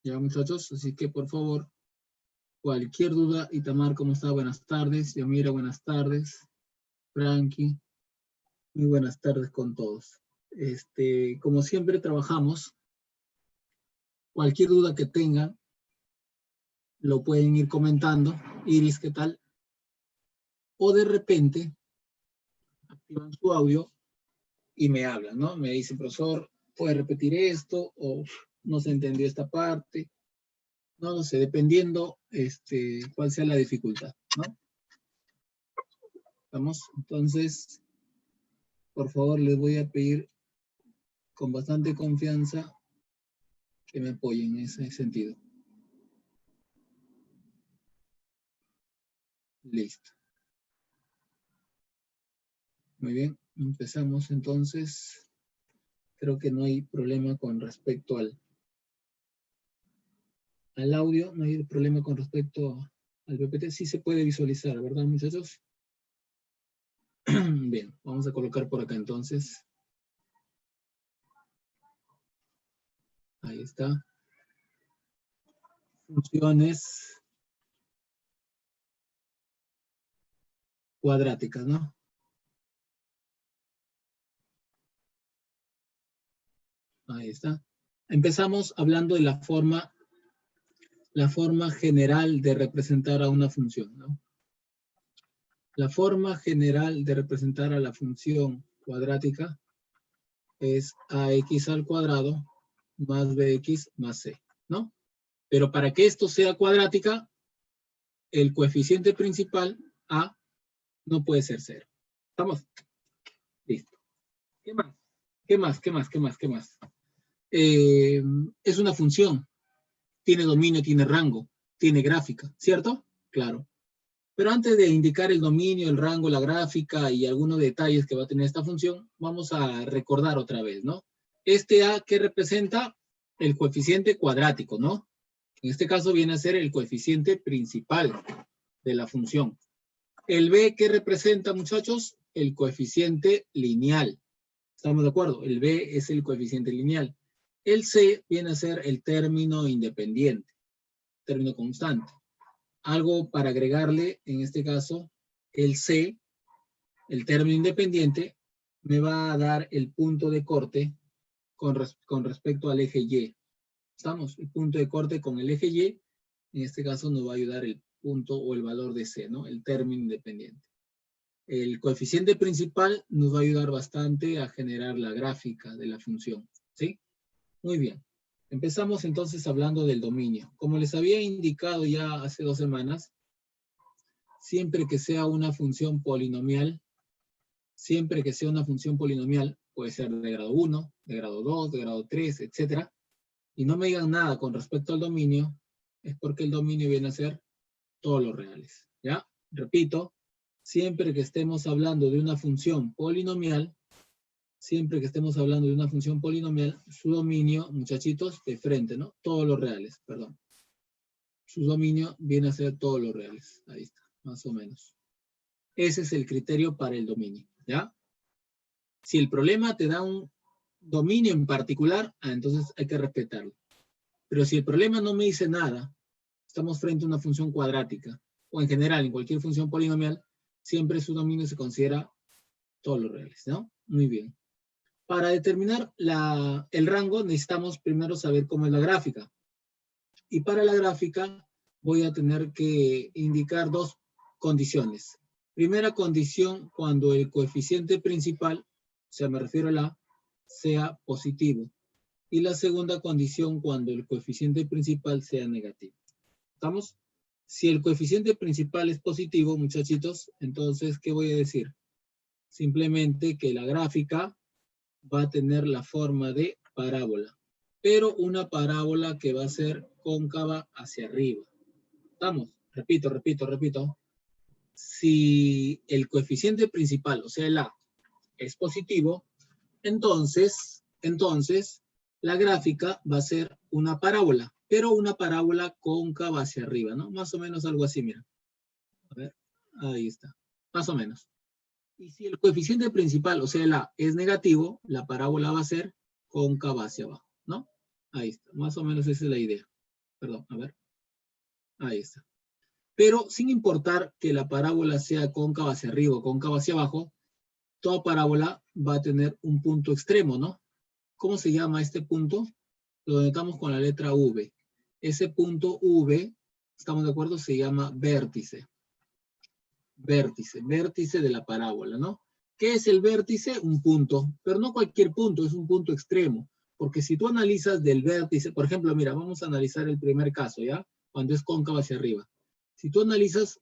Ya, muchachos, así que por favor, cualquier duda, Itamar, ¿cómo está? Buenas tardes. Yamira, buenas tardes. Frankie, muy buenas tardes con todos. Como siempre trabajamos, cualquier duda que tengan, lo pueden ir comentando. Iris, ¿qué tal? O de repente, activan su audio y me hablan, ¿no? Me dicen, profesor, ¿puede repetir esto? O no se entendió esta parte. No lo sé, dependiendo cuál sea la dificultad, ¿no? Vamos, entonces, por favor, les voy a pedir con bastante confianza que me apoyen en ese sentido. Listo. Muy bien, empezamos entonces. Creo que no hay problema con respecto al audio, no hay problema con respecto al PPT. Sí se puede visualizar, ¿verdad, muchachos? Bien, vamos a colocar por acá entonces. Ahí está. Funciones cuadráticas, ¿no? Ahí está. Empezamos hablando de la forma general de representar a una función, ¿no? La forma general de representar a la función cuadrática es ax al cuadrado más bx más c, ¿no? Pero para que esto sea cuadrática, el coeficiente principal, a, no puede ser 0. ¿Estamos? Listo. ¿Qué más? ¿Qué más? ¿Qué más? ¿Qué más? ¿Qué más? Es una función. Tiene dominio, tiene rango, tiene gráfica, ¿cierto? Claro. Pero antes de indicar el dominio, el rango, la gráfica y algunos detalles que va a tener esta función, vamos a recordar otra vez, ¿no? A, ¿qué representa? El coeficiente cuadrático, ¿no? En este caso viene a ser el coeficiente principal de la función. El B, ¿qué representa, muchachos? El coeficiente lineal. ¿Estamos de acuerdo? El B es el coeficiente lineal. El C viene a ser el término independiente, término constante. Algo para agregarle, en este caso, el C, el término independiente, me va a dar el punto de corte con respecto al eje Y. ¿Estamos? El punto de corte con el eje Y, en este caso nos va a ayudar el punto o el valor de C, ¿no? El término independiente. El coeficiente principal nos va a ayudar bastante a generar la gráfica de la función, ¿sí? Muy bien. Empezamos entonces hablando del dominio. Como les había indicado ya hace 2 semanas, siempre que sea una función polinomial, puede ser de grado 1, de grado 2, de grado 3, etc. Y no me digan nada con respecto al dominio, es porque el dominio viene a ser todos los reales, ¿ya? Repito, siempre que estemos hablando de una función polinomial, su dominio, muchachitos, de frente, ¿no? Todos los reales, perdón. Su dominio viene a ser todos los reales. Ahí está, más o menos. Ese es el criterio para el dominio, ¿ya? Si el problema te da un dominio en particular, entonces hay que respetarlo. Pero si el problema no me dice nada, estamos frente a una función cuadrática, o en general, en cualquier función polinomial, siempre su dominio se considera todos los reales, ¿no? Muy bien. Para determinar el rango, necesitamos primero saber cómo es la gráfica. Y para la gráfica, voy a tener que indicar 2 condiciones. Primera condición, cuando el coeficiente principal, o sea, me refiero a la, sea positivo. Y la segunda condición, cuando el coeficiente principal sea negativo. ¿Estamos? Si el coeficiente principal es positivo, muchachitos, entonces, ¿qué voy a decir? Simplemente que la gráfica va a tener la forma de parábola, pero una parábola que va a ser cóncava hacia arriba. ¿Estamos? Repito. Si el coeficiente principal, o sea, el A, es positivo, entonces la gráfica va a ser una parábola, pero una parábola cóncava hacia arriba, ¿no? Más o menos algo así, mira. A ver, ahí está. Más o menos. Y si el coeficiente principal, o sea, el A, es negativo, la parábola va a ser cóncava hacia abajo, ¿no? Ahí está. Más o menos esa es la idea. Perdón, a ver. Ahí está. Pero sin importar que la parábola sea cóncava hacia arriba o cóncava hacia abajo, toda parábola va a tener un punto extremo, ¿no? ¿Cómo se llama este punto? Lo denotamos con la letra V. Ese punto V, ¿estamos de acuerdo? Se llama vértice. Vértice de la parábola, ¿no? ¿Qué es el vértice? Un punto, pero no cualquier punto, es un punto extremo. Porque si tú analizas del vértice, por ejemplo, mira, vamos a analizar el primer caso, ¿ya? Cuando es cóncava hacia arriba. Si tú analizas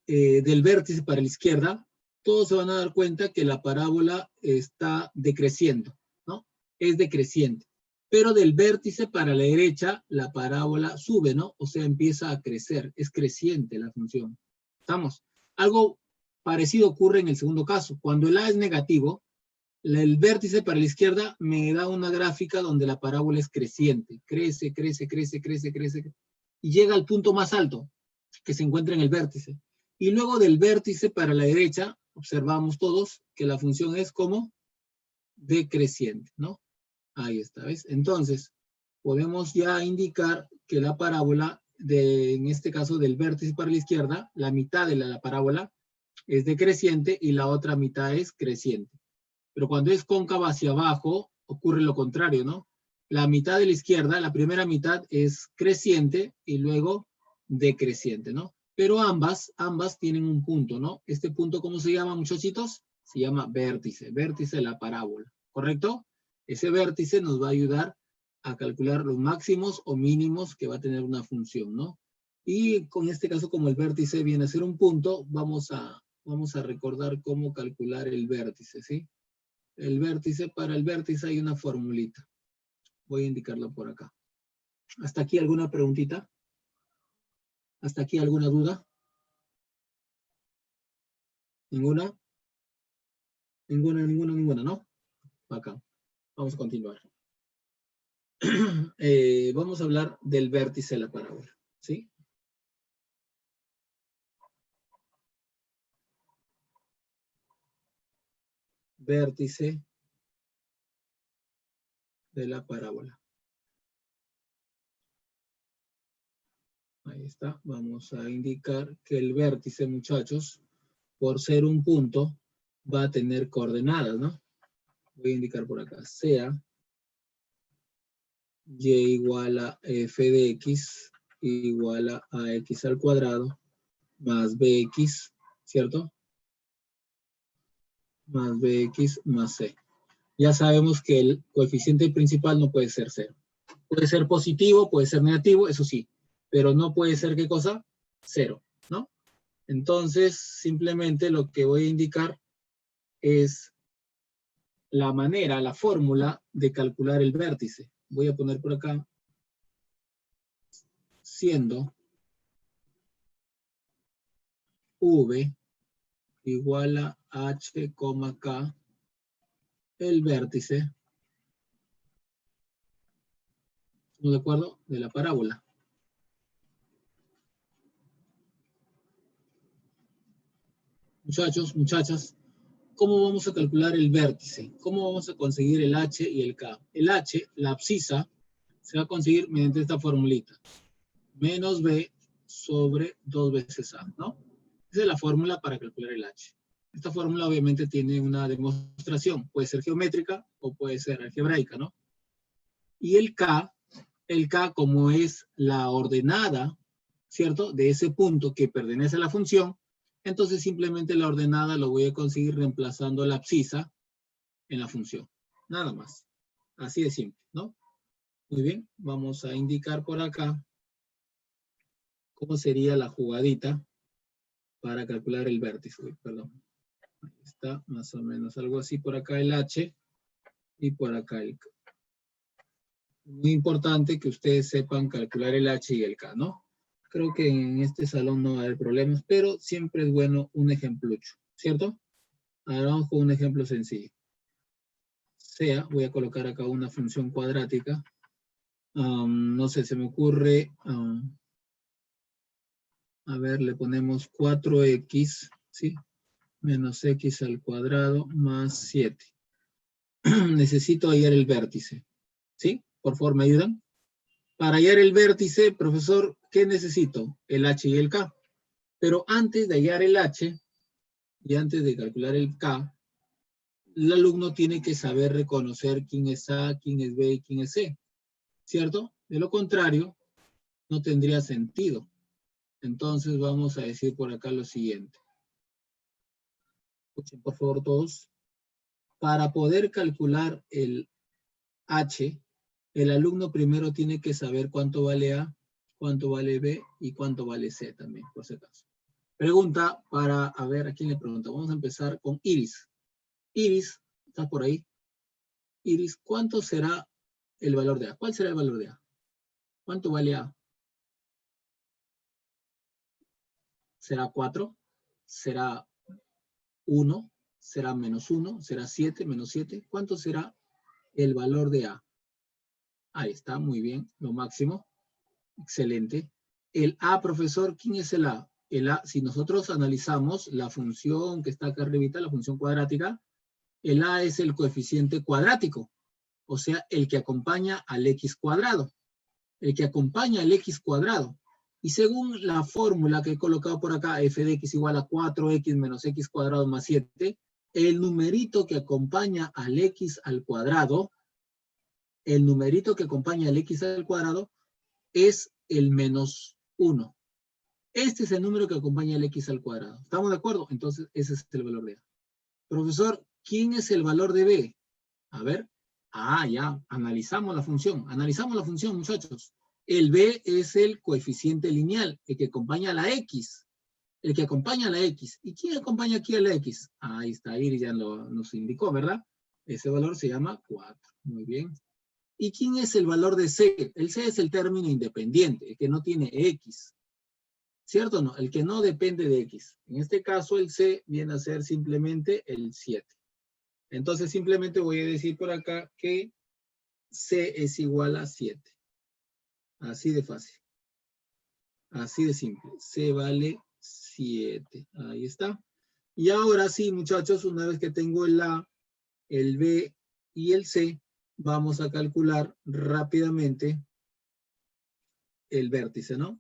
del vértice para la izquierda, todos se van a dar cuenta que la parábola está decreciendo, ¿no? Es decreciente. Pero del vértice para la derecha, la parábola sube, ¿no? O sea, empieza a crecer. Es creciente la función. ¿Estamos? Algo parecido ocurre en el segundo caso. Cuando el A es negativo, el vértice para la izquierda me da una gráfica donde la parábola es creciente. Crece, crece, crece, crece, crece. Y llega al punto más alto que se encuentra en el vértice. Y luego del vértice para la derecha, observamos todos que la función es como decreciente, ¿no? Ahí está, ¿ves? Entonces, podemos ya indicar que la parábola, en este caso del vértice para la izquierda, la mitad de la parábola es decreciente y la otra mitad es creciente. Pero cuando es cóncava hacia abajo, ocurre lo contrario, ¿no? La mitad de la izquierda, la primera mitad es creciente y luego decreciente, ¿no? Pero ambas tienen un punto, ¿no? Este punto, ¿cómo se llama, muchachitos? Se llama vértice de la parábola, ¿correcto? Ese vértice nos va a ayudar a calcular los máximos o mínimos que va a tener una función, ¿no? Y con este caso, como el vértice viene a ser un punto, vamos a recordar cómo calcular el vértice, ¿sí? El vértice, para el vértice hay una formulita. Voy a indicarlo por acá. ¿Hasta aquí alguna preguntita? ¿Hasta aquí alguna duda? ¿Ninguna? Ninguna, ¿no? Acá. Vamos a continuar. Vamos a hablar del vértice de la parábola, ¿sí? Vértice de la parábola. Ahí está. Vamos a indicar que el vértice, muchachos, por ser un punto, va a tener coordenadas, ¿no? Voy a indicar por acá. Sea y igual a f de x igual a ax al cuadrado más bx, ¿cierto? Más bx más c. Ya sabemos que el coeficiente principal no puede ser 0. Puede ser positivo, puede ser negativo, eso sí, pero no puede ser, ¿qué cosa? 0, ¿no? Entonces, simplemente lo que voy a indicar es la manera, la fórmula de calcular el vértice. Voy a poner por acá, siendo v igual a h, k, el vértice, ¿estamos de acuerdo? De la parábola. Muchachos, muchachas, ¿cómo vamos a calcular el vértice? ¿Cómo vamos a conseguir el h y el k? El h, la abscisa, se va a conseguir mediante esta formulita. Menos b sobre 2 veces a, ¿no? Esa es la fórmula para calcular el h. Esta fórmula obviamente tiene una demostración. Puede ser geométrica o puede ser algebraica, ¿no? Y el k como es la ordenada, ¿cierto? De ese punto que pertenece a la función, entonces simplemente la ordenada lo voy a conseguir reemplazando la abscisa en la función. Nada más. Así de simple, ¿no? Muy bien, vamos a indicar por acá cómo sería la jugadita para calcular el vértice. Uy, perdón. Ahí está, más o menos algo así. Por acá el h y por acá el k. Muy importante que ustedes sepan calcular el h y el k, ¿no? Creo que en este salón no va a haber problemas, pero siempre es bueno un ejemplucho, ¿cierto? Ahora vamos con un ejemplo sencillo. Sea, voy a colocar acá una función cuadrática. No sé, se me ocurre, a ver, le ponemos 4x, ¿sí? Menos x al cuadrado más 7. Necesito hallar el vértice, ¿sí? Por favor, ¿me ayudan? Para hallar el vértice, profesor, ¿qué necesito? El H y el K. Pero antes de hallar el H y antes de calcular el K, el alumno tiene que saber reconocer quién es A, quién es B y quién es C, ¿cierto? De lo contrario, no tendría sentido. Entonces vamos a decir por acá lo siguiente. Escuchen por favor todos. Para poder calcular el H, el alumno primero tiene que saber cuánto vale A, cuánto vale B y cuánto vale C también, por si acaso. Pregunta para, a ver, ¿a quién le pregunta? Vamos a empezar con Iris. Iris, ¿estás por ahí? Iris, ¿cuánto será el valor de A? ¿Cuál será el valor de A? ¿Cuánto vale A? ¿Será 4? ¿Será 1? ¿Será menos 1? ¿Será 7? ¿Menos 7? ¿Cuánto será el valor de A? Ahí está, muy bien, lo máximo. Excelente. El A, profesor, ¿quién es el A? El A, si nosotros analizamos la función que está acá arribita, la función cuadrática, el A es el coeficiente cuadrático, o sea, el que acompaña al X cuadrado. El que acompaña al X cuadrado. Y según la fórmula que he colocado por acá, f de x igual a 4x menos x cuadrado más 7, el numerito que acompaña al x al cuadrado, el numerito que acompaña al x al cuadrado es el menos 1. Este es el número que acompaña al x al cuadrado. ¿Estamos de acuerdo? Entonces, ese es el valor de A. Profesor, ¿quién es el valor de B? A ver. Ah, ya. Analizamos la función. Analizamos la función, muchachos. El B es el coeficiente lineal, el que acompaña a la X. El que acompaña a la X. ¿Y quién acompaña aquí a la X? Ahí está, Iris ya nos indicó, ¿verdad? Ese valor se llama 4. Muy bien. ¿Y quién es el valor de C? El C es el término independiente, el que no tiene X. ¿Cierto o no? El que no depende de X. En este caso, el C viene a ser simplemente el 7. Entonces, simplemente voy a decir por acá que C es igual a 7. Así de fácil. Así de simple. C vale 7. Ahí está. Y ahora sí, muchachos, una vez que tengo el A, el B y el C, vamos a calcular rápidamente el vértice, ¿no?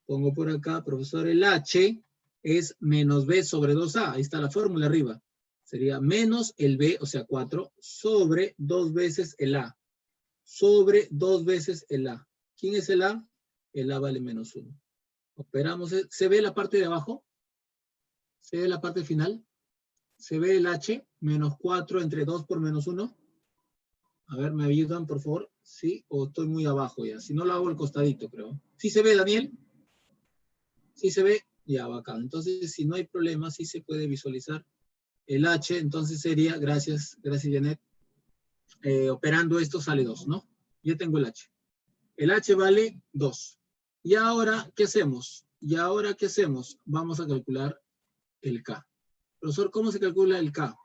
Pongo por acá, profesor, el H es menos B sobre 2A. Ahí está la fórmula arriba. Sería menos el B, o sea, 4, sobre 2 veces el A. Sobre 2 veces el A. ¿Quién es el A? El A vale menos 1. Operamos. ¿Se ve la parte de abajo? ¿Se ve la parte final? ¿Se ve el H? Menos 4 entre 2 por menos 1. A ver, ¿me ayudan, por favor? ¿Sí? ¿O estoy muy abajo ya? Si no, lo hago al costadito, creo. ¿Sí se ve, Daniel? ¿Sí se ve? Ya, bacán. Entonces, si no hay problema, sí se puede visualizar el H. Entonces sería, gracias Janet, operando esto sale 2, ¿no? Ya tengo el H. El H vale 2. Y ahora, ¿qué hacemos? Vamos a calcular el K. Profesor, ¿cómo se calcula el K?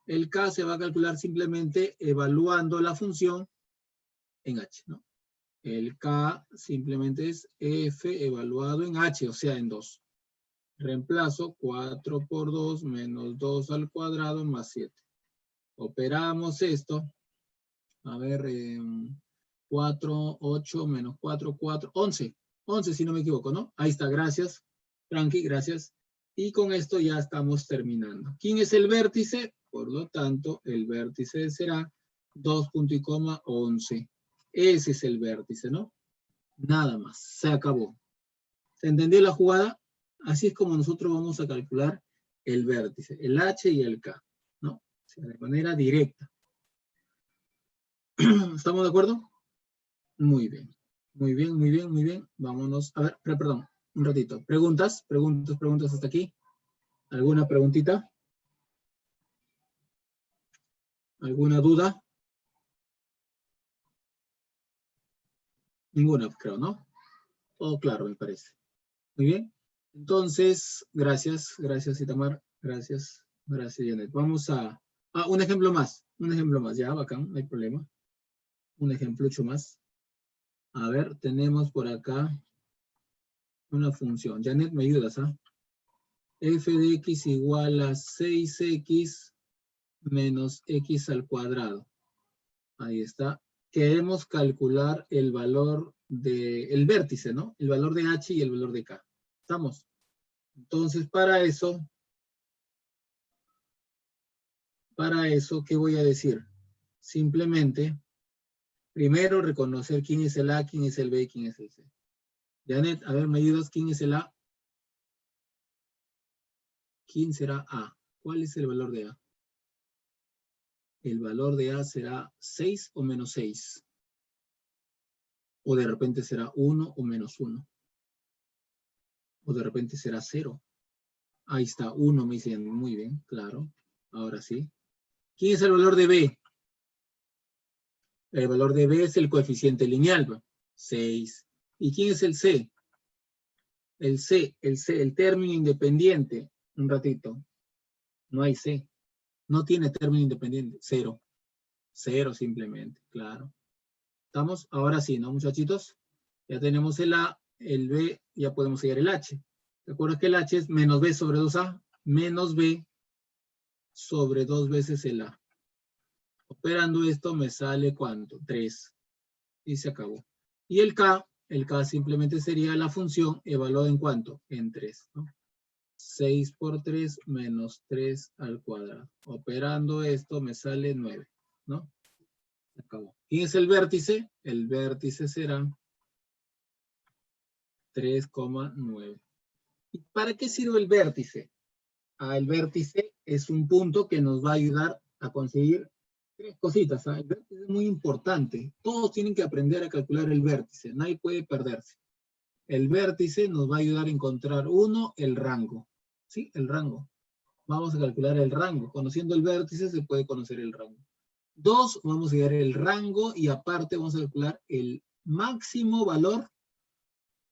El K se va a calcular simplemente evaluando la función en H, ¿no? El K simplemente es F evaluado en H, o sea, en 2. Reemplazo 4 por 2 menos 2 al cuadrado más 7. Operamos esto. A ver, 4, 8 menos 4, 4, 11. 11 si no me equivoco, ¿no? Ahí está, gracias. Frankie, gracias. Y con esto ya estamos terminando. ¿Quién es el vértice? Por lo tanto, el vértice será 2,11. Ese es el vértice, ¿no? Nada más, se acabó. ¿Se entendió la jugada? Así es como nosotros vamos a calcular el vértice, el H y el K, ¿no? O sea, de manera directa. ¿Estamos de acuerdo? Muy bien. Muy bien, muy bien, muy bien. Vámonos. A ver, perdón, un ratito. ¿Preguntas? ¿Preguntas hasta aquí? ¿Alguna preguntita? ¿Alguna duda? Ninguna, creo, ¿no? Todo claro, me parece. Muy bien. Entonces, gracias, Itamar. Gracias, Janet. Vamos a... Ah, un ejemplo más. Ya, bacán, no hay problema. Un ejemplo hecho más. A ver, tenemos por acá una función. Janet, ¿me ayudas? F de x igual a 6x menos x al cuadrado. Ahí está. queremos calcular el valor el vértice, ¿no? El valor de H y el valor de K. ¿Estamos? Entonces, para eso, ¿qué voy a decir? Simplemente, primero reconocer quién es el A, quién es el B y quién es el C. Janet, a ver, me ayudas, ¿quién es el A? ¿Quién será A? ¿Cuál es el valor de A? El valor de A será 6 o menos 6. O de repente será 1 o menos 1. O de repente será 0. Ahí está, 1 me dicen, muy bien, claro. Ahora sí. ¿Quién es el valor de B? El valor de B es el coeficiente lineal, 6. ¿Y quién es el C? El C, el término independiente. Un ratito. No hay C. No tiene término independiente. 0. 0 simplemente, claro. ¿Estamos? Ahora sí, ¿no, muchachitos? Ya tenemos el A, el B, ya podemos hallar el H. ¿Recuerda que el H es menos B sobre 2A? Menos B sobre 2 veces el A. Operando esto me sale ¿cuánto? 3. Y se acabó. Y el K simplemente sería la función evaluada en ¿cuánto? En 3, ¿no? 6 por 3 menos 3 al cuadrado. Operando esto me sale 9, ¿no? Se acabó. ¿Quién es el vértice? El vértice será 3,9. ¿Y para qué sirve el vértice? El vértice es un punto que nos va a ayudar a conseguir tres cositas. El vértice es muy importante. Todos tienen que aprender a calcular el vértice. Nadie puede perderse. El vértice nos va a ayudar a encontrar, uno, el rango. ¿Sí? El rango. Vamos a calcular el rango. Conociendo el vértice se puede conocer el rango. 2, vamos a hallar el rango y aparte vamos a calcular el máximo valor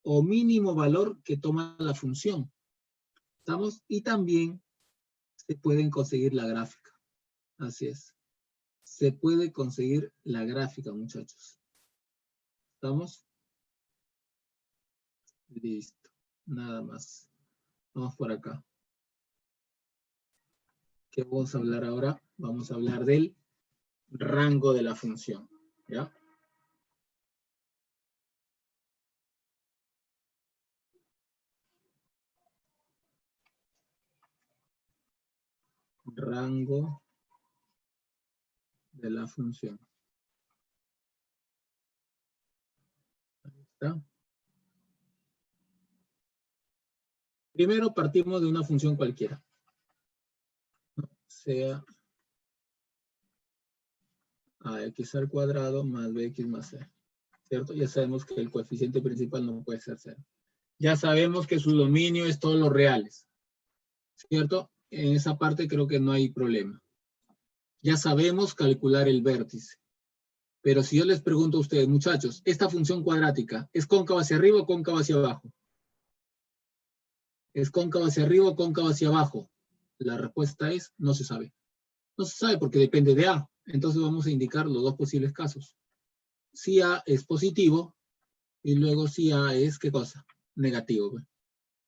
o mínimo valor que toma la función. ¿Estamos? Y también se pueden conseguir la gráfica. Así es. Se puede conseguir la gráfica, muchachos. ¿Estamos? Listo. Nada más. Vamos por acá. ¿Qué vamos a hablar ahora? Vamos a hablar del rango de la función. ¿Ya? Rango de la función. Ahí está. Primero partimos de una función cualquiera. Sea ax al cuadrado más bx más c. ¿Cierto? Ya sabemos que el coeficiente principal no puede ser 0. Ya sabemos que su dominio es todos los reales. ¿Cierto? En esa parte creo que no hay problema. Ya sabemos calcular el vértice. Pero si yo les pregunto a ustedes, muchachos, ¿esta función cuadrática es cóncava hacia arriba o cóncava hacia abajo? ¿Es cóncava hacia arriba o cóncava hacia abajo? La respuesta es, no se sabe. No se sabe porque depende de A. Entonces vamos a indicar los dos posibles casos. Si A es positivo y luego si A es, ¿qué cosa? Negativo.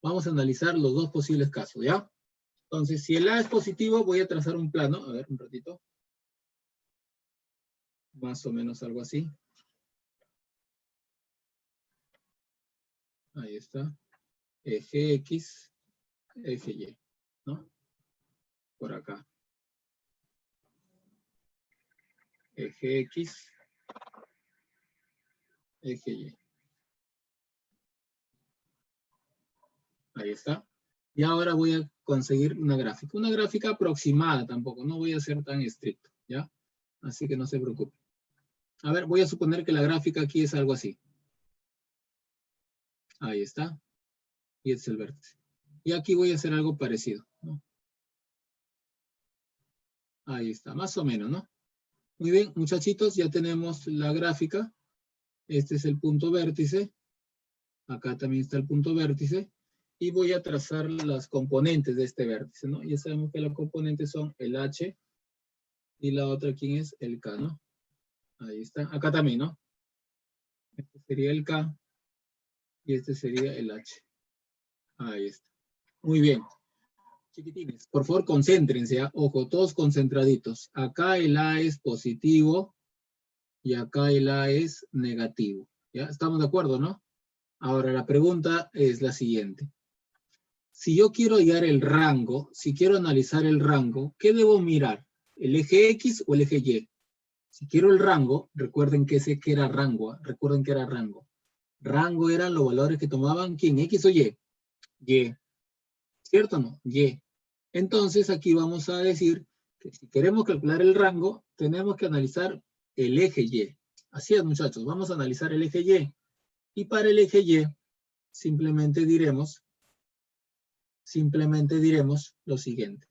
Vamos a analizar los dos posibles casos, ¿ya? Entonces, si el A es positivo, voy a trazar un plano. A ver, un ratito. Más o menos algo así. Ahí está. Eje X, eje Y, ¿no? Por acá. Eje X, eje Y. Ahí está. Y ahora voy a conseguir una gráfica. Una gráfica aproximada tampoco. No voy a ser tan estricto, ¿ya? Así que no se preocupe. A ver, voy a suponer que la gráfica aquí es algo así. Ahí está. Y este es el vértice. Y aquí voy a hacer algo parecido, ¿no? Ahí está, más o menos, ¿no? Muy bien, muchachitos, ya tenemos la gráfica. Este es el punto vértice. Acá también está el punto vértice. Y voy a trazar las componentes de este vértice, ¿no? Ya sabemos que las componentes son el H y la otra, ¿quién es? El K, ¿no? Ahí está. Acá también, ¿no? Este sería el K y este sería el H. Ahí está. Muy bien. Chiquitines, por favor, concéntrense, ¿eh? Ojo, todos concentraditos. Acá el A es positivo y acá el A es negativo. ¿Ya? ¿Estamos de acuerdo, no? Ahora la pregunta es la siguiente. Si yo quiero hallar el rango, si quiero analizar el rango, ¿qué debo mirar? ¿El eje X o el eje Y? Si quiero el rango, recuerden que ese que era rango, recuerden que era rango. Rango eran los valores que tomaban, ¿quién? ¿X o Y? Y. ¿Cierto o no? Y. Entonces aquí vamos a decir que si queremos calcular el rango, tenemos que analizar el eje Y. Así es, muchachos, vamos a analizar el eje Y. Y para el eje Y, simplemente diremos lo siguiente.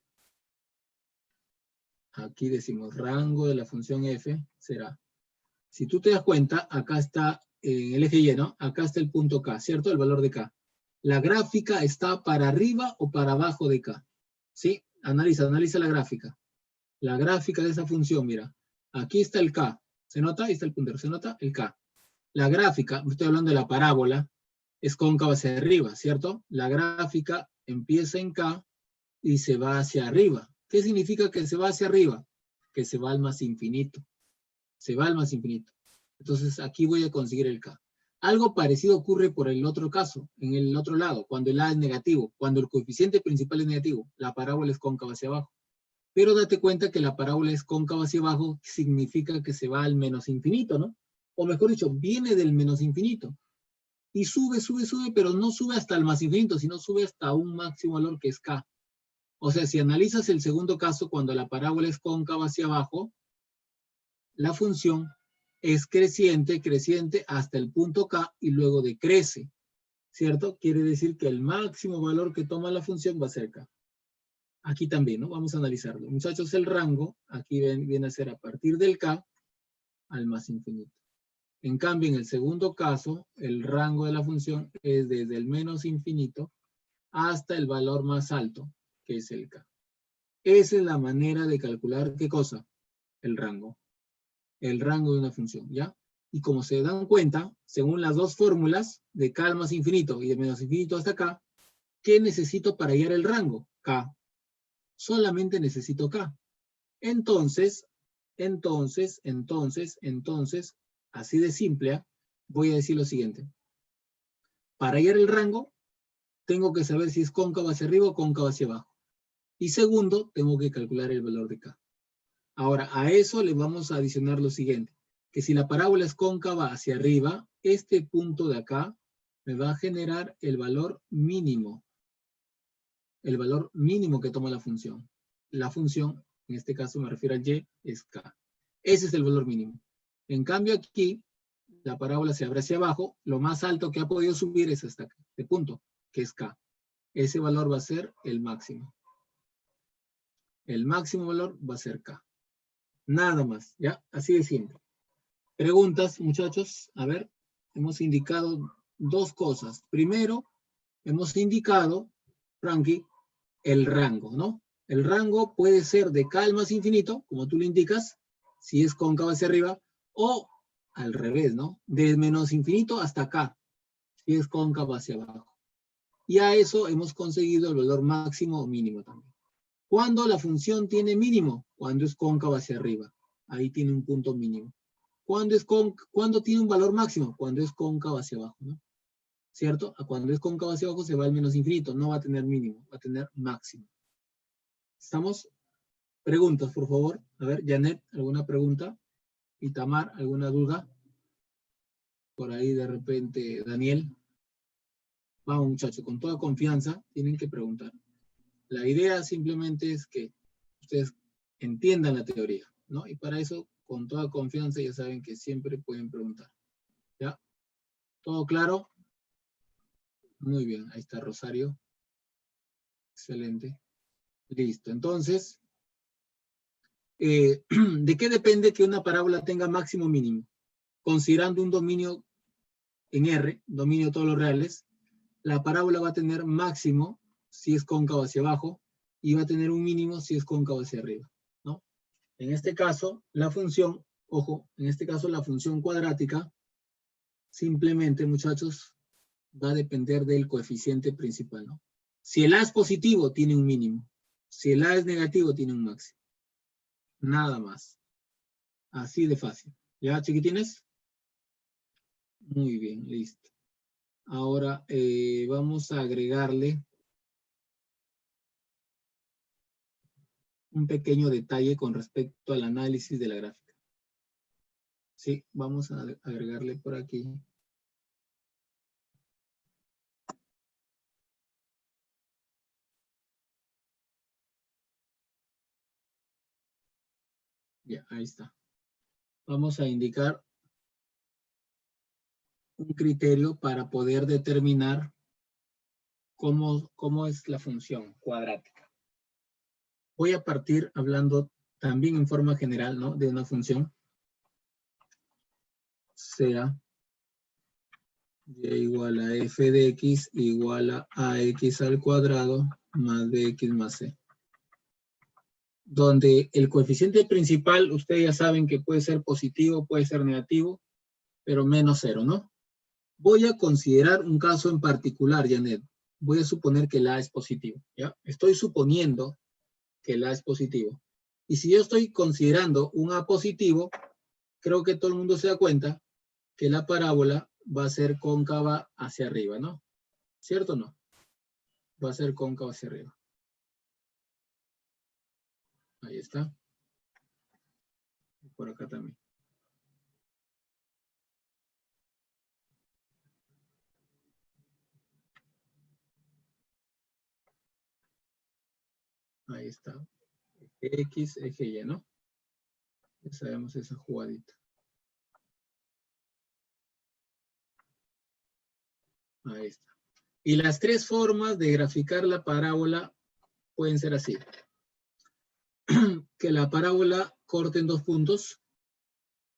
Aquí decimos rango de la función f será. Si tú te das cuenta, acá está el eje Y, ¿no? Acá está el punto K, ¿cierto? El valor de K. ¿La gráfica está para arriba o para abajo de K? ¿Sí? Analiza la gráfica. La gráfica de esa función, mira. Aquí está el K. ¿Se nota? Ahí está el puntero. ¿Se nota? El K. La gráfica, estoy hablando de la parábola, es cóncava hacia arriba, ¿cierto? La gráfica empieza en K y se va hacia arriba. ¿Qué significa que se va hacia arriba? Que se va al más infinito. Se va al más infinito. Entonces aquí voy a conseguir el K. Algo parecido ocurre por el otro caso, en el otro lado, cuando el A es negativo, cuando el coeficiente principal es negativo, la parábola es cóncava hacia abajo. Pero date cuenta que la parábola es cóncava hacia abajo, significa que se va al menos infinito, ¿no? O mejor dicho, viene del menos infinito. Y sube, pero no sube hasta el más infinito, sino sube hasta un máximo valor que es K. O sea, si analizas el segundo caso, cuando la parábola es cóncava hacia abajo, la función es creciente hasta el punto K y luego decrece, ¿cierto? Quiere decir que el máximo valor que toma la función va a ser K. Aquí también, ¿no? Vamos a analizarlo. Muchachos, el rango, aquí viene a ser a partir del K al más infinito. En cambio, en el segundo caso, el rango de la función es desde el menos infinito hasta el valor más alto, que es el K. Esa es la manera de calcular, ¿qué cosa? El rango. El rango de una función, ¿ya? Y como se dan cuenta, según las dos fórmulas, de K al más infinito y de menos infinito hasta K, ¿qué necesito para hallar el rango? K. Solamente necesito K. Entonces, así de simple, voy a decir lo siguiente. Para hallar el rango, tengo que saber si es cóncavo hacia arriba o cóncavo hacia abajo. Y segundo, tengo que calcular el valor de K. Ahora, a eso le vamos a adicionar lo siguiente, que si la parábola es cóncava hacia arriba, este punto de acá me va a generar el valor mínimo que toma la función. La función, en este caso me refiero al Y, es K. Ese es el valor mínimo. En cambio aquí, la parábola se abre hacia abajo, lo más alto que ha podido subir es hasta acá, este punto, que es K. Ese valor va a ser el máximo. El máximo valor va a ser K. Nada más, ¿ya? Así de simple. Preguntas, muchachos. A ver, hemos indicado dos cosas. Primero, hemos indicado, Frankie, el rango, ¿no? El rango puede ser de K al más infinito, como tú lo indicas, si es cóncavo hacia arriba, o al revés, ¿no? De menos infinito hasta K, si es cóncavo hacia abajo. Y a eso hemos conseguido el valor máximo o mínimo también. ¿Cuándo la función tiene mínimo? Cuando es cóncava hacia arriba. Ahí tiene un punto mínimo. ¿Cuándo tiene un valor máximo? Cuando es cóncava hacia abajo, ¿no? ¿Cierto? Cuando es cóncava hacia abajo se va al menos infinito. No va a tener mínimo, va a tener máximo. ¿Estamos? Preguntas, por favor. A ver, Janet, ¿alguna pregunta? Itamar, ¿alguna duda? Por ahí de repente, Daniel. Vamos, muchachos, con toda confianza tienen que preguntar. La idea simplemente es que ustedes entiendan la teoría, ¿no? Y para eso, con toda confianza, ya saben que siempre pueden preguntar. ¿Ya? ¿Todo claro? Muy bien, ahí está Rosario. Excelente. Listo. Entonces, ¿de qué depende que una parábola tenga máximo o mínimo? Considerando un dominio en R, dominio de todos los reales, la parábola va a tener máximo si es cóncavo hacia abajo y va a tener un mínimo si es cóncavo hacia arriba, ¿no? En este caso, la función, ojo, en este caso la función cuadrática, simplemente, muchachos, va a depender del coeficiente principal, ¿no? Si el A es positivo, tiene un mínimo. Si el A es negativo, tiene un máximo. Nada más. Así de fácil, ¿Ya, chiquitines? Muy bien, listo. Ahora vamos a agregarle un pequeño detalle con respecto al análisis de la gráfica. Sí, vamos a agregarle por aquí. Ya, ahí está. Vamos a indicar un criterio para poder determinar cómo es la función cuadrática. Voy a partir hablando también en forma general, ¿no? De una función, sea y igual a f de x igual a ax al cuadrado más bx más c. Donde el coeficiente principal, ustedes ya saben que puede ser positivo, puede ser negativo, pero menos 0, ¿no? Voy a considerar un caso en particular, Janet. Voy a suponer que el A es positivo, ¿ya? Estoy suponiendo que el A es positivo. Y si yo estoy considerando un A positivo, creo que todo el mundo se da cuenta que la parábola va a ser cóncava hacia arriba, ¿no? ¿Cierto o no? Va a ser cóncava hacia arriba. Ahí está. Por acá también. Ahí está. X, eje Y, ¿no? Ya sabemos esa jugadita. Ahí está. Y las tres formas de graficar la parábola pueden ser así. Que la parábola corte en 2 puntos,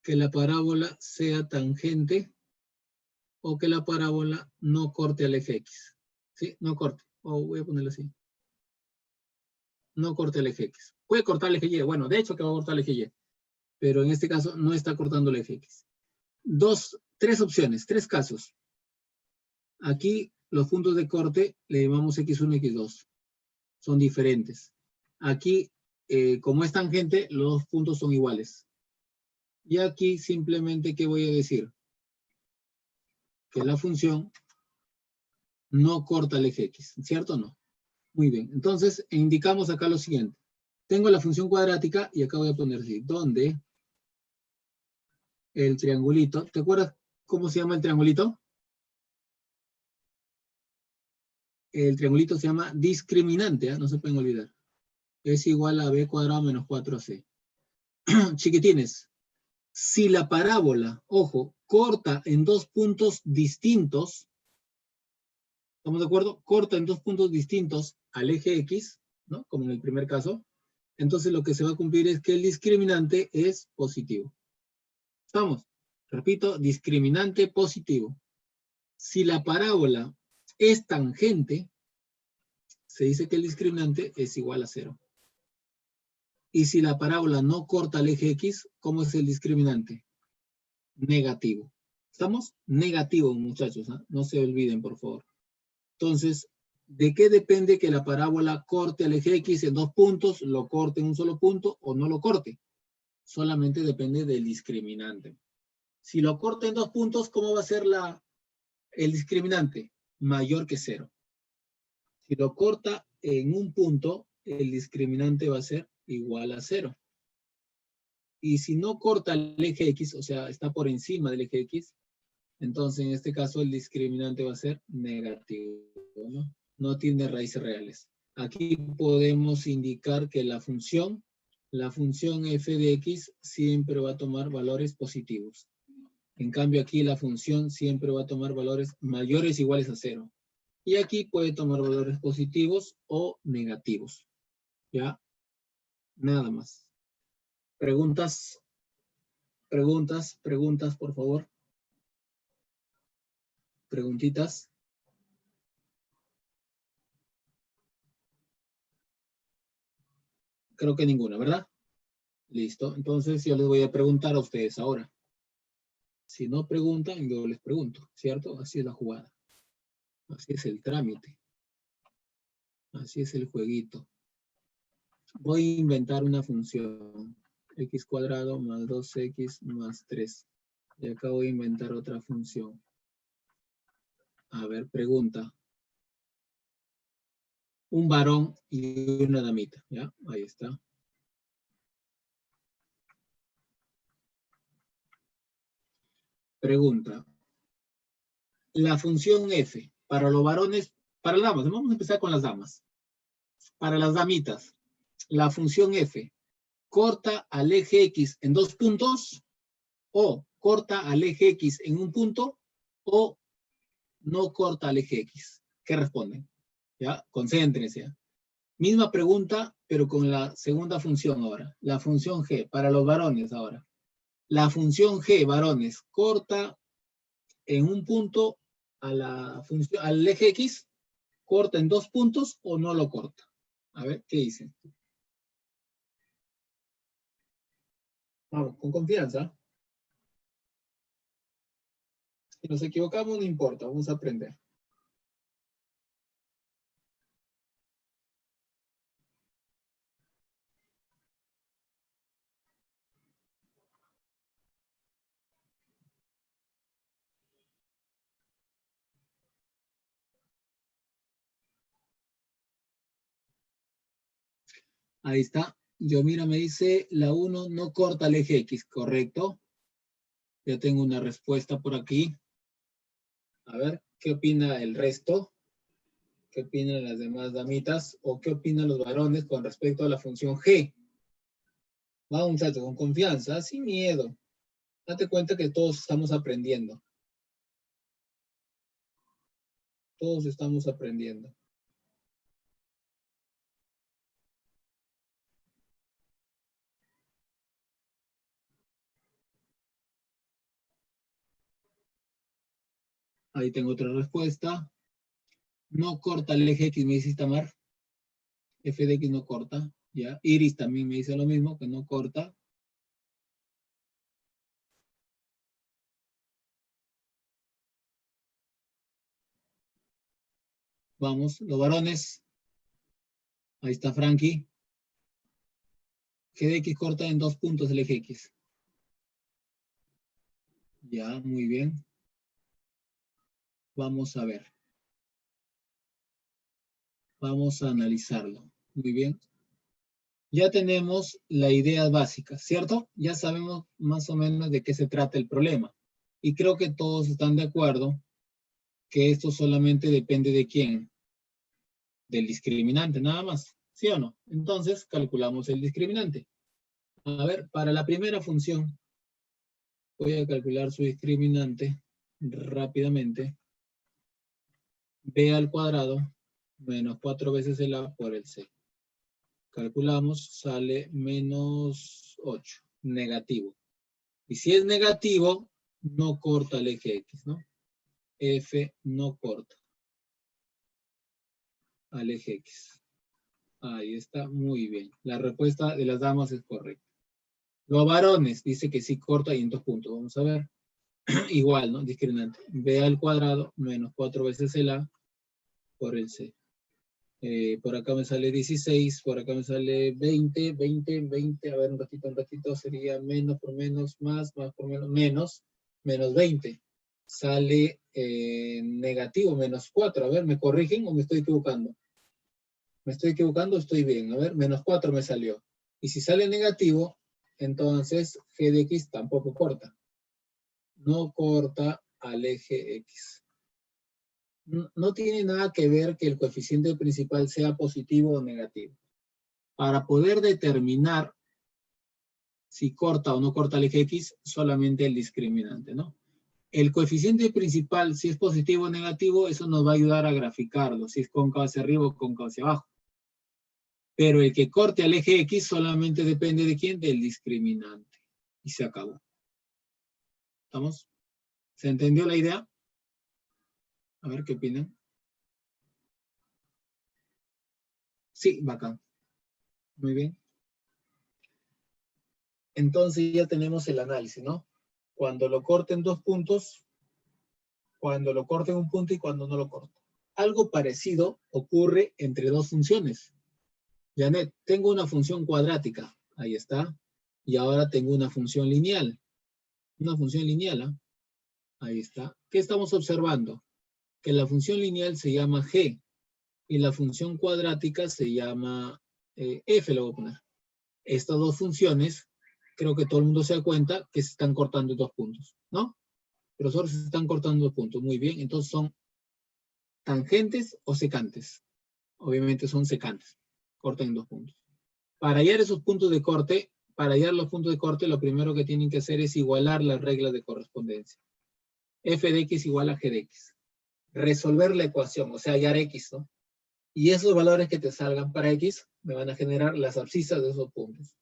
que la parábola sea tangente, o que la parábola no corte al eje X. ¿Sí? No corte. O voy a ponerlo así. No corte el eje X. Puede cortar el eje Y. Bueno, de hecho que va a cortar el eje Y. Pero en este caso no está cortando el eje X. Tres opciones, tres casos. Aquí los puntos de corte le llamamos X1 y X2. Son diferentes. Aquí, como es tangente, los dos puntos son iguales. Y aquí simplemente, ¿qué voy a decir? Que la función no corta el eje X, ¿cierto o no? Muy bien, entonces indicamos acá lo siguiente. Tengo la función cuadrática y acá voy a poner así, donde el triangulito, ¿te acuerdas cómo se llama el triangulito? El triangulito se llama discriminante, ¿eh? No se pueden olvidar. Es igual a b cuadrado menos 4c. Chiquitines, si la parábola, ojo, corta en 2 puntos distintos, ¿estamos de acuerdo? Corta en 2 puntos distintos al eje X, ¿no? Como en el primer caso. Entonces lo que se va a cumplir es que el discriminante es positivo. ¿Estamos? Repito, discriminante positivo. Si la parábola es tangente, se dice que el discriminante es igual a 0. Y si la parábola no corta el eje X, ¿cómo es el discriminante? Negativo. ¿Estamos? Negativo, muchachos, ¿eh? No se olviden, por favor. Entonces, ¿de qué depende que la parábola corte el eje X en 2 puntos, lo corte en un solo punto o no lo corte? Solamente depende del discriminante. Si lo corta en 2 puntos, ¿cómo va a ser el discriminante? Mayor que 0. Si lo corta en un punto, el discriminante va a ser igual a 0. Y si no corta el eje X, o sea, está por encima del eje X, entonces en este caso el discriminante va a ser negativo, ¿no? No tiene raíces reales. Aquí podemos indicar que la función f de x siempre va a tomar valores positivos. En cambio aquí la función siempre va a tomar valores mayores o iguales a 0. Y aquí puede tomar valores positivos o negativos. ¿Ya? Nada más. ¿Preguntas? Preguntas, por favor. Preguntitas. Creo que ninguna, ¿verdad? Listo. Entonces yo les voy a preguntar a ustedes ahora. Si no preguntan, yo les pregunto, ¿cierto? Así es la jugada. Así es el trámite. Así es el jueguito. Voy a inventar una función. x cuadrado más 2x más 3. Y acá voy a inventar otra función. A ver, pregunta. Un varón y una damita, ¿ya? Ahí está. Pregunta. La función f para los varones, para las damas, vamos a empezar con las damas. Para las damitas, la función f corta al eje x en 2 puntos o corta al eje x en un punto o no corta al eje x. ¿Qué responden? ¿Ya? Concéntrense. Misma pregunta, pero con la segunda función ahora. La función g para los varones ahora. La función g, varones, corta en un punto a la función, al eje x, corta en 2 puntos o no lo corta. A ver, ¿qué dicen? Vamos, con confianza. Si nos equivocamos, no importa, vamos a aprender. Ahí está. Yo mira, me dice la 1 no corta el eje X, ¿correcto? Ya tengo una respuesta por aquí. A ver, ¿qué opina el resto? ¿Qué opinan las demás damitas? ¿O qué opinan los varones con respecto a la función G? Vamos, muchachos, con confianza, sin miedo. Date cuenta que todos estamos aprendiendo. Todos estamos aprendiendo. Ahí tengo otra respuesta. No corta el eje X, me dice Tamar. F de X no corta. ¿Ya? Iris también me dice lo mismo, que no corta. Vamos, los varones. Ahí está Frankie. G de X corta en 2 puntos el eje X. Ya, muy bien. Vamos a ver. Vamos a analizarlo. Muy bien. Ya tenemos la idea básica, ¿cierto? Ya sabemos más o menos de qué se trata el problema. Y creo que todos están de acuerdo que esto solamente depende de quién. Del discriminante, nada más. ¿Sí o no? Entonces, calculamos el discriminante. A ver, para la primera función, voy a calcular su discriminante rápidamente. B al cuadrado menos 4 veces el A por el C. Calculamos, sale menos 8, negativo. Y si es negativo, no corta el eje X, ¿no? F no corta al eje X. Ahí está, muy bien. La respuesta de las damas es correcta. Los varones, dice que sí corta y en 2 puntos. Vamos a ver. Igual, ¿no? Discriminante. B al cuadrado menos 4 veces el A por el C. Por acá me sale 16, por acá me sale 20, 20, 20. A ver, un ratito, sería menos por menos, más por menos, menos 20. Sale negativo, menos 4. A ver, ¿me corrigen o me estoy equivocando? ¿Me estoy equivocando o estoy bien? A ver, menos 4 me salió. Y si sale negativo, entonces G de X tampoco corta. No corta al eje X. No tiene nada que ver que el coeficiente principal sea positivo o negativo. Para poder determinar si corta o no corta el eje X, solamente el discriminante, ¿no? El coeficiente principal, si es positivo o negativo, eso nos va a ayudar a graficarlo, si es cóncavo hacia arriba o cóncavo hacia abajo. Pero el que corte al eje X solamente depende de quién, del discriminante. Y se acabó. ¿Estamos? ¿Se entendió la idea? A ver, ¿qué opinan? Sí, bacán. Muy bien. Entonces ya tenemos el análisis, ¿no? Cuando lo corten 2 puntos, cuando lo corten un punto y cuando no lo corten. Algo parecido ocurre entre 2 funciones. Janet, tengo una función cuadrática. Ahí está. Y ahora tengo una función lineal. Una función lineal, ¿ah? Ahí está. ¿Qué estamos observando? Que la función lineal se llama g y la función cuadrática se llama f, lo voy a poner. Estas dos funciones, creo que todo el mundo se da cuenta que se están cortando en 2 puntos, ¿no? Pero solo se están cortando 2 puntos. Muy bien, entonces son tangentes o secantes. Obviamente son secantes. Cortan en 2 puntos. Para hallar esos puntos de corte, para hallar los puntos de corte, lo primero que tienen que hacer es igualar las reglas de correspondencia. F de x igual a g de x. Resolver la ecuación, o sea, hallar x, ¿no? Y esos valores que te salgan para x me van a generar las abscisas de esos puntos.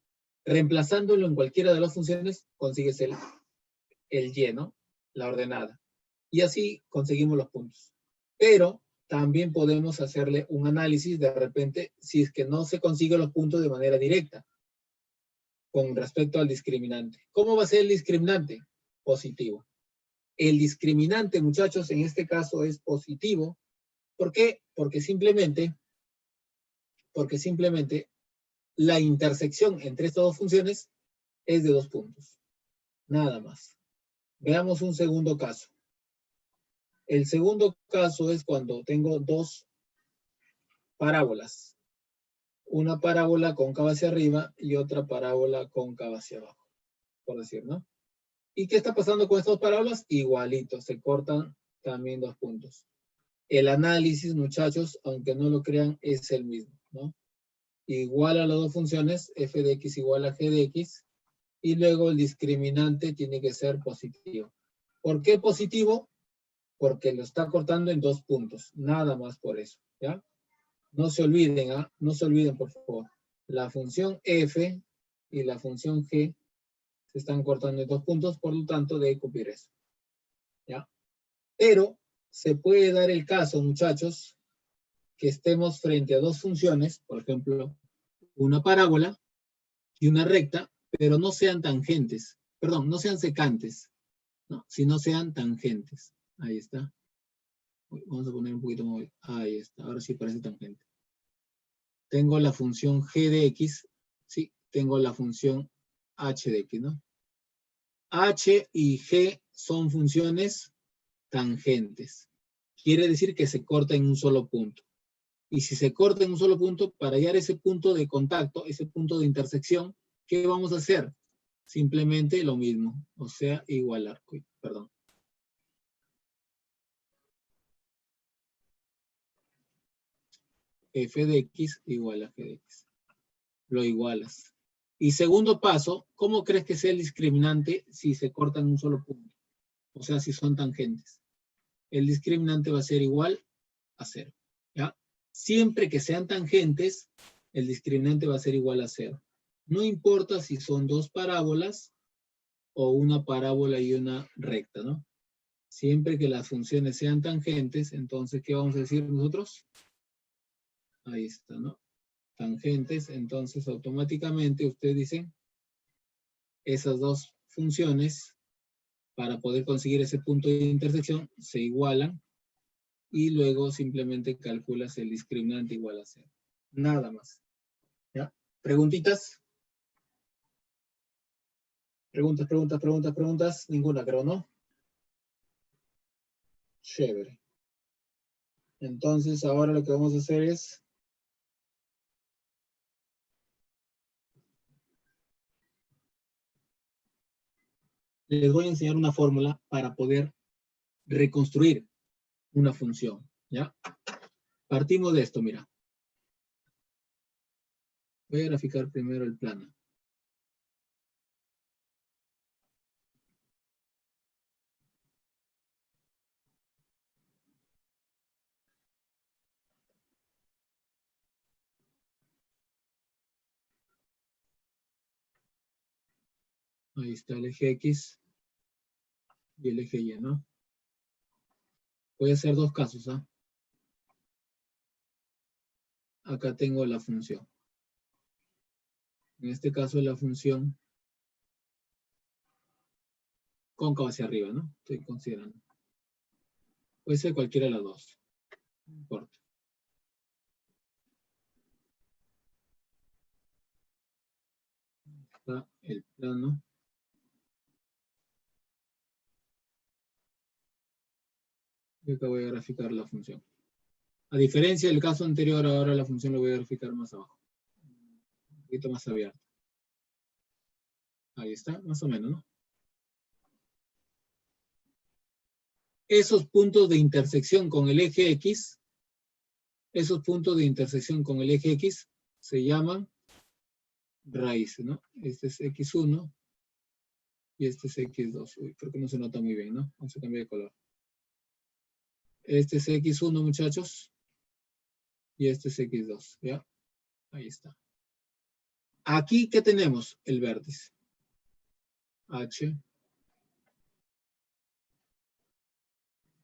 Reemplazándolo en cualquiera de las funciones, consigues el y, ¿no? La ordenada. Y así conseguimos los puntos. Pero también podemos hacerle un análisis de repente si es que no se consiguen los puntos de manera directa con respecto al discriminante. ¿Cómo va a ser el discriminante? Positivo. El discriminante, muchachos, en este caso es positivo. ¿Por qué? Porque simplemente la intersección entre estas dos funciones es de 2 puntos. Nada más. Veamos un segundo caso. El segundo caso es cuando tengo 2 parábolas. Una parábola cóncava hacia arriba y otra parábola cóncava hacia abajo, por decir, ¿no? ¿Y qué está pasando con estas 2 parábolas? Igualito, se cortan también 2 puntos. El análisis, muchachos, aunque no lo crean, es el mismo, ¿no? Igual a las 2 funciones, f de x igual a g de x, y luego el discriminante tiene que ser positivo. ¿Por qué positivo? Porque lo está cortando en 2 puntos, nada más por eso, ¿ya? No se olviden, ¿ah? No se olviden, por favor. La función f y la función g se están cortando en 2 puntos, por lo tanto, debe cumplir eso, ¿ya? Pero se puede dar el caso, muchachos, que estemos frente a 2 funciones, por ejemplo, una parábola y una recta, pero no sean tangentes, perdón, no sean secantes, ¿no? Sino sean tangentes. Ahí está. Vamos a poner un poquito móvil. Ahí está, ahora sí parece tangente. Tengo la función g de x, sí, tengo la función h de x, ¿no? H y g son funciones tangentes. Quiere decir que se corta en un solo punto. Y si se corta en un solo punto, para hallar ese punto de contacto, ese punto de intersección, ¿qué vamos a hacer? Simplemente lo mismo, o sea, igualar. Perdón. F de x igual a g de x. Lo igualas. Y segundo paso, ¿cómo crees que sea el discriminante si se corta en un solo punto? O sea, si son tangentes. El discriminante va a ser igual a 0. ¿Ya? Siempre que sean tangentes, el discriminante va a ser igual a 0. No importa si son 2 parábolas o una parábola y una recta, ¿no? Siempre que las funciones sean tangentes, entonces, ¿qué vamos a decir nosotros? Ahí está, ¿no? Tangentes, entonces automáticamente ustedes dicen esas 2 funciones para poder conseguir ese punto de intersección se igualan y luego simplemente calculas el discriminante igual a 0. Nada más. ¿Ya? ¿Preguntitas? Preguntas. Ninguna, creo, ¿no? Chévere. Entonces, ahora lo que vamos a hacer es les voy a enseñar una fórmula para poder reconstruir una función, ¿ya? Partimos de esto, mira. Voy a graficar primero el plano. Ahí está el eje X y el eje Y, ¿no? Voy a hacer 2 casos, ¿ah? Acá tengo la función. En este caso la función cóncava hacia arriba, ¿no? Estoy considerando. Puede ser cualquiera de las 2. No importa. Está el plano. Y acá voy a graficar la función. A diferencia del caso anterior, ahora la función la voy a graficar más abajo. Un poquito más abierto. Ahí está, más o menos, ¿no? Esos puntos de intersección con el eje X, se llaman raíces, ¿no? Este es X1 y este es X2. Uy, creo que no se nota muy bien, ¿no? Vamos a cambiar de color. Este es X1, muchachos, y este es X2, ¿ya? Ahí está. Aquí, ¿qué tenemos? El vértice. H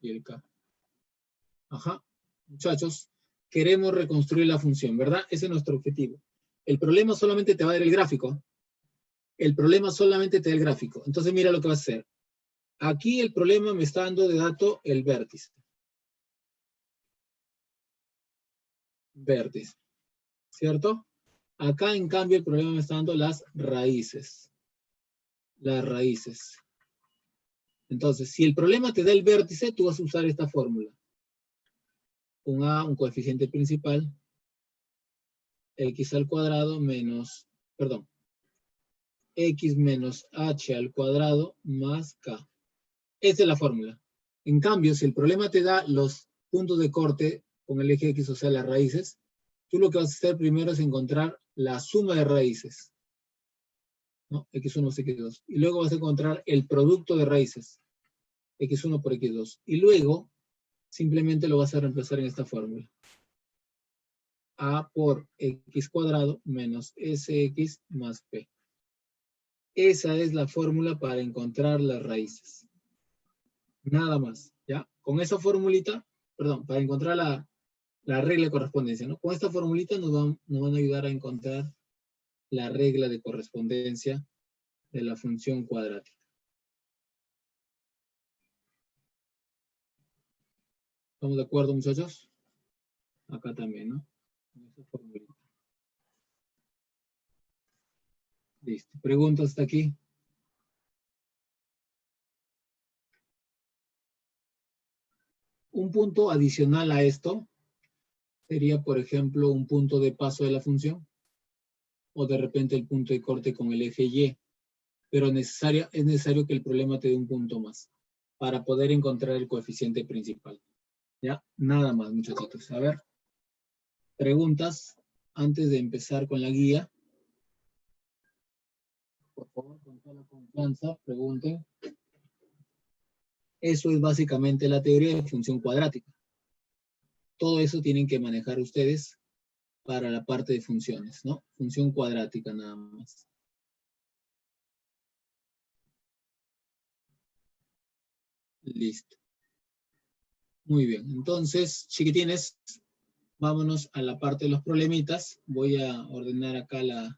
y el K. Ajá. Muchachos, queremos reconstruir la función, ¿verdad? Ese es nuestro objetivo. El problema solamente te va a dar el gráfico. Entonces mira lo que va a hacer. Aquí el problema me está dando de dato el vértice. ¿Cierto? Acá, en cambio, el problema me está dando las raíces. Entonces, si el problema te da el vértice, tú vas a usar esta fórmula. Un A, un coeficiente principal, X al cuadrado menos, perdón, X menos H al cuadrado más K. Esa es la fórmula. En cambio, si el problema te da los puntos de corte con el eje X, o sea, las raíces, tú lo que vas a hacer primero es encontrar la suma de raíces, ¿no? X1 más X2. Y luego vas a encontrar el producto de raíces, X1 por X2. Y luego, simplemente lo vas a reemplazar en esta fórmula. A por X cuadrado menos SX más P. Esa es la fórmula para encontrar las raíces. Nada más, ¿ya? Con esa formulita, perdón, para encontrar la regla de correspondencia, ¿no? Con esta formulita nos van a ayudar a encontrar la regla de correspondencia de la función cuadrática. ¿Estamos de acuerdo, muchachos? Acá también, ¿no? Con esa formulita. Listo. ¿Preguntas hasta aquí? Un punto adicional a esto sería, por ejemplo, un punto de paso de la función, o de repente el punto de corte con el eje Y, pero es necesario que el problema te dé un punto más para poder encontrar el coeficiente principal. ¿Ya? Nada más, muchachitos. A ver, preguntas antes de empezar con la guía. Por favor, con toda la confianza, pregunten. Eso es básicamente la teoría de función cuadrática. Todo eso tienen que manejar ustedes para la parte de funciones, ¿no? Función cuadrática nada más. Listo. Muy bien. Entonces, chiquitines, vámonos a la parte de los problemitas. Voy a ordenar acá la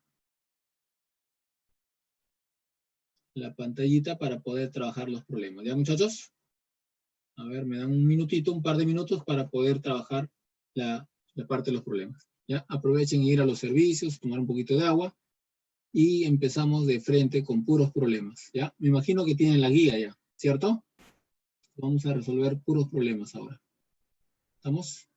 pantallita para poder trabajar los problemas. ¿Ya, muchachos? A ver, me dan un minutito, un par de minutos para poder trabajar la parte de los problemas. ¿Ya? Aprovechen ir a los servicios, tomar un poquito de agua y empezamos de frente con puros problemas. ¿Ya? Me imagino que tienen la guía ya, ¿cierto? Vamos a resolver puros problemas ahora. ¿Estamos?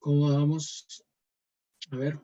¿Cómo vamos? A ver.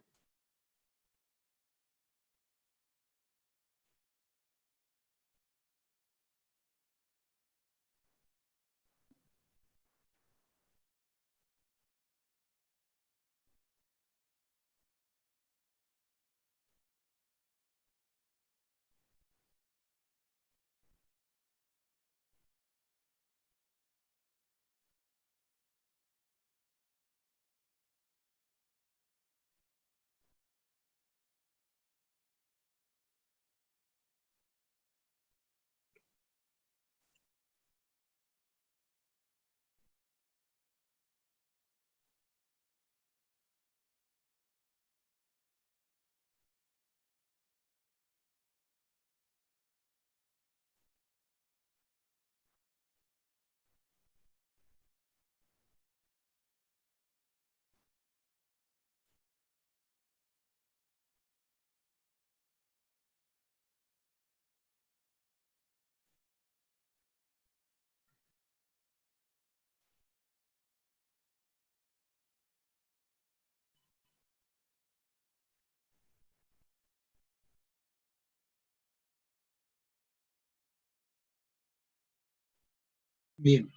Bien.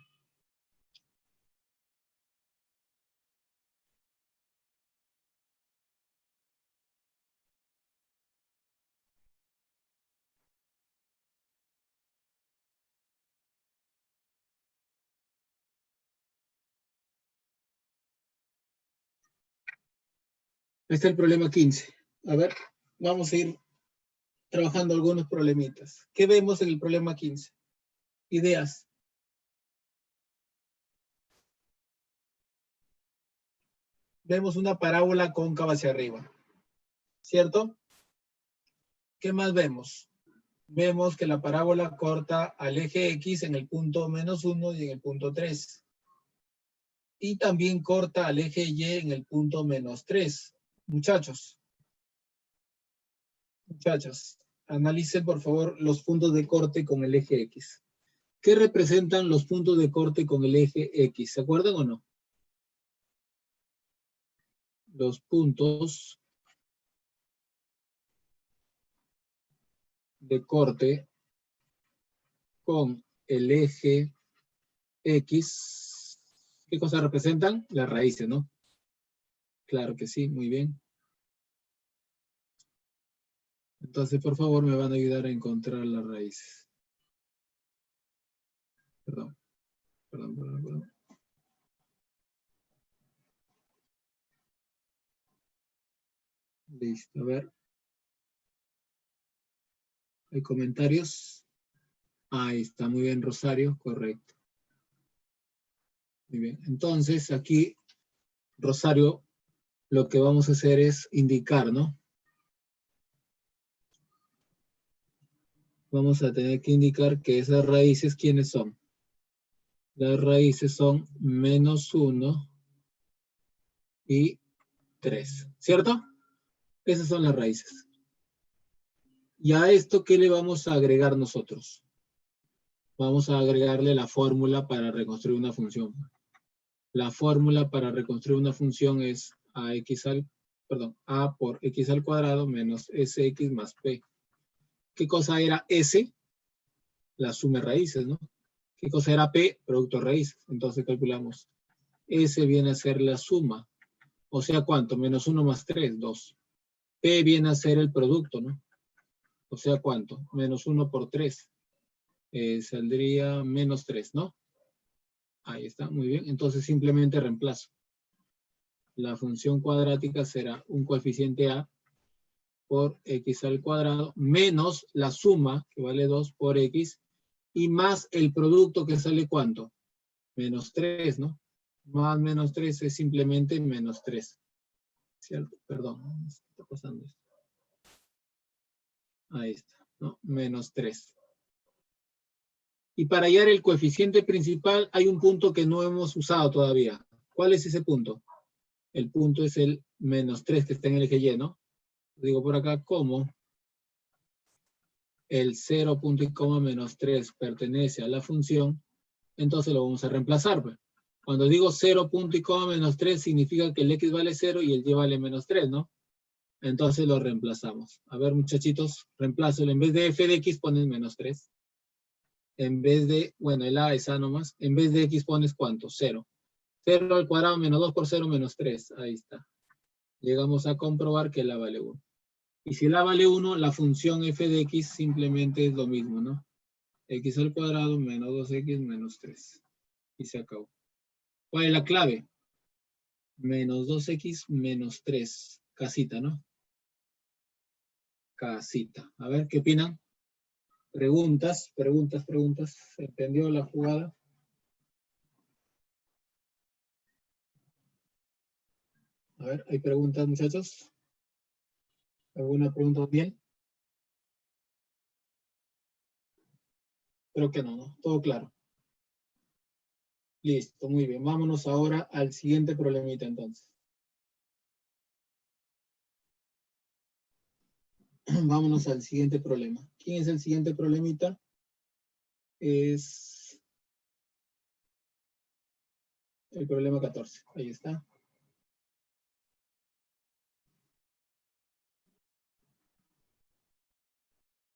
Este es el problema 15. A ver, vamos a ir trabajando algunos problemitas. ¿Qué vemos en el problema 15? Ideas. Vemos una parábola cóncava hacia arriba, ¿cierto? ¿Qué más vemos? Vemos que la parábola corta al eje X en el punto -1 y en el punto 3. Y también corta al eje Y en el punto -3. Muchachos, analicen por favor los puntos de corte con el eje X. ¿Qué representan los puntos de corte con el eje X? ¿Se acuerdan o no? Los puntos de corte con el eje X, ¿qué cosas representan? Las raíces, ¿no? Claro que sí, muy bien. Entonces, por favor, me van a ayudar a encontrar las raíces. Perdón. Listo, a ver. ¿Hay comentarios? Ahí está, muy bien, Rosario, correcto. Muy bien, entonces aquí, Rosario, lo que vamos a hacer es indicar, ¿no? Vamos a tener que indicar que esas raíces, ¿quiénes son? Las raíces son -1 y 3, ¿cierto? Esas son las raíces. ¿Y a esto qué le vamos a agregar nosotros? Vamos a agregarle la fórmula para reconstruir una función. La fórmula para reconstruir una función es a por x al cuadrado menos sx más p. ¿Qué cosa era s? La suma de raíces, ¿no? ¿Qué cosa era p? Producto de raíces. Entonces calculamos. S viene a ser la suma. O sea, ¿cuánto? -1 más 3, 2. P viene a ser el producto, ¿no? O sea, ¿cuánto? -1 por 3. Saldría -3, ¿no? Ahí está, muy bien. Entonces simplemente reemplazo. La función cuadrática será un coeficiente a por x al cuadrado menos la suma, que vale 2 por x, y más el producto que sale ¿cuánto? -3, ¿no? Más -3 es simplemente -3. ¿Cierto? Perdón, ¿qué está pasando esto? Ahí está, ¿no? -3. Y para hallar el coeficiente principal hay un punto que no hemos usado todavía. ¿Cuál es ese punto? El punto es el -3 que está en el eje Y, ¿no? Digo por acá como el 0 punto y coma -3 pertenece a la función, entonces lo vamos a reemplazar, pues. Cuando digo 0 punto y coma menos 3, significa que el x vale 0 y el y vale menos 3, ¿no? Entonces lo reemplazamos. A ver, muchachitos, reemplázalo. En vez de f de x pones menos 3. En vez de, bueno, el a es a nomás. En vez de x pones ¿cuánto? 0. 0 al cuadrado menos 2 por 0 menos 3. Ahí está. Llegamos a comprobar que el a vale 1. Y si el a vale 1, la función f de x simplemente es lo mismo, ¿no? X al cuadrado menos 2x menos 3. Y se acabó. ¿Cuál es la clave? Menos 2x menos 3. Casita, ¿no? Casita. A ver, ¿qué opinan? Preguntas. ¿Se entendió la jugada? A ver, ¿hay preguntas, muchachos? ¿Alguna pregunta bien? Creo que no, ¿no? Todo claro. Listo, muy bien. Vámonos ahora al siguiente problemita entonces. Vámonos al siguiente problema. ¿Quién es el siguiente problemita? Es el problema 14. Ahí está.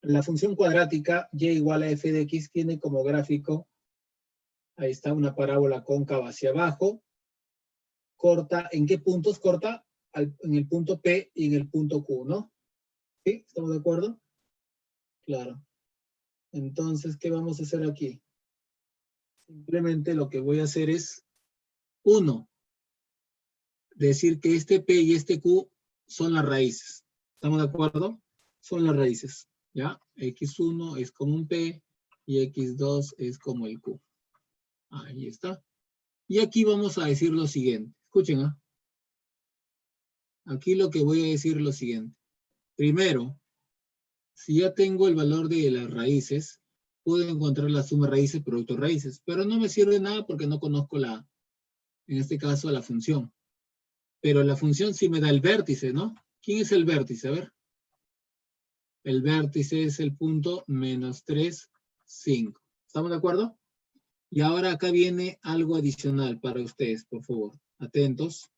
La función cuadrática y igual a f de x tiene como gráfico, ahí está, una parábola cóncava hacia abajo. Corta, ¿en qué puntos corta? En el punto P y en el punto Q, ¿no? ¿Sí? ¿Estamos de acuerdo? Claro. Entonces, ¿qué vamos a hacer aquí? Simplemente lo que voy a hacer es, 1, decir que este P y este Q son las raíces. ¿Estamos de acuerdo? Son las raíces, ¿ya? X1 es como un P y X2 es como el Q. Ahí está. Y aquí vamos a decir lo siguiente. Escuchen, ¿ah? Aquí lo que voy a decir es lo siguiente. Primero, si ya tengo el valor de las raíces, puedo encontrar la suma raíces, producto raíces, pero no me sirve nada porque no conozco en este caso, la función. Pero la función sí me da el vértice, ¿no? ¿Quién es el vértice? A ver. El vértice es el punto menos 3, 5. ¿Estamos de acuerdo? Y ahora acá viene algo adicional para ustedes, por favor. Atentos.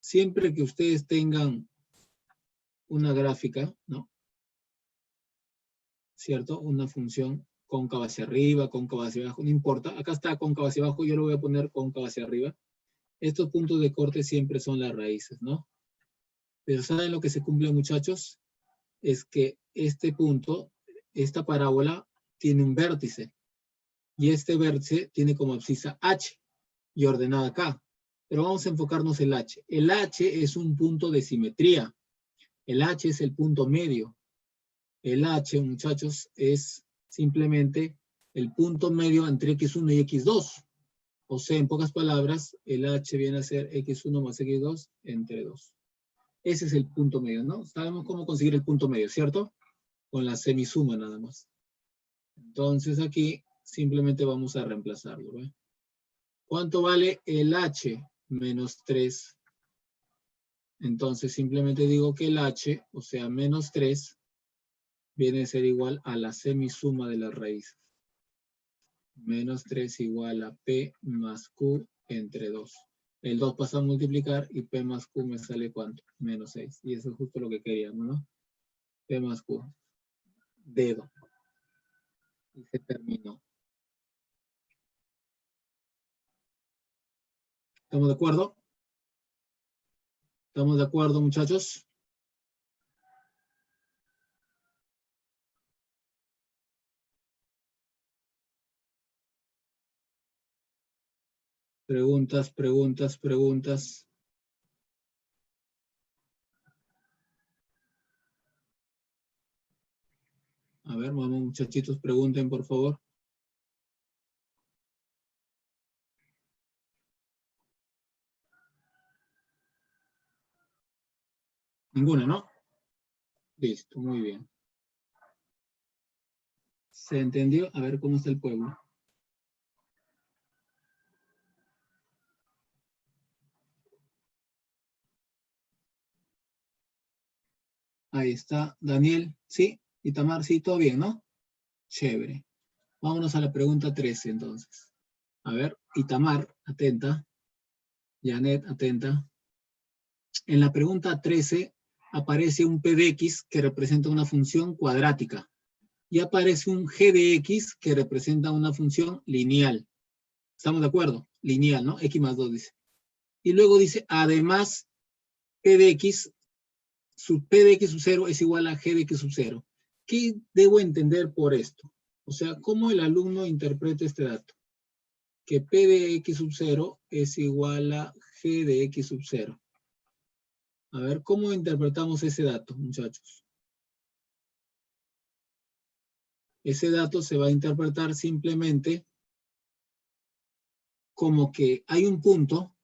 Siempre que ustedes tengan una gráfica, ¿no? ¿Cierto? Una función cóncava hacia arriba, cóncava hacia abajo, no importa. Acá está cóncava hacia abajo, yo lo voy a poner cóncava hacia arriba. Estos puntos de corte siempre son las raíces, ¿no? Pero ¿saben lo que se cumple, muchachos? Es que este punto, esta parábola, tiene un vértice. Y este vértice tiene como abscisa H y ordenada acá. Pero vamos a enfocarnos en el H. El H es un punto de simetría. El H es el punto medio. El H, muchachos, es simplemente el punto medio entre X1 y X2. O sea, en pocas palabras, el H viene a ser X1 más X2 entre 2. Ese es el punto medio, ¿no? Sabemos cómo conseguir el punto medio, ¿cierto? Con la semisuma nada más. Entonces aquí simplemente vamos a reemplazarlo, ¿ve? ¿Cuánto vale el H? Menos 3. Entonces simplemente digo que el H, o sea, menos 3, viene a ser igual a la semisuma de las raíces. Menos 3 igual a P más Q entre 2. El 2 pasa a multiplicar y P más Q me sale ¿cuánto? Menos 6. Y eso es justo lo que queríamos, ¿no? P más Q. Dedo. Y se terminó. ¿Estamos de acuerdo? ¿Estamos de acuerdo, muchachos? Preguntas, preguntas, preguntas. A ver, vamos, muchachitos, pregunten, por favor. Ninguna, ¿no? Listo, muy bien. ¿Se entendió? A ver cómo está el pueblo. Ahí está. Daniel, ¿sí? Itamar, sí, todo bien, ¿no? Chévere. Vámonos a la pregunta 13, entonces. A ver, Itamar, atenta. Janet, atenta. En la pregunta 13 aparece un p de x que representa una función cuadrática. Y aparece un g de x que representa una función lineal. ¿Estamos de acuerdo? Lineal, ¿no? X más 2 dice. Y luego dice, además, p de x sub 0 es igual a g de x sub 0. ¿Qué debo entender por esto? O sea, ¿cómo el alumno interpreta este dato? Que p de x sub 0 es igual a g de x sub 0. A ver, ¿cómo interpretamos ese dato, muchachos? Ese dato se va a interpretar simplemente como que hay un punto,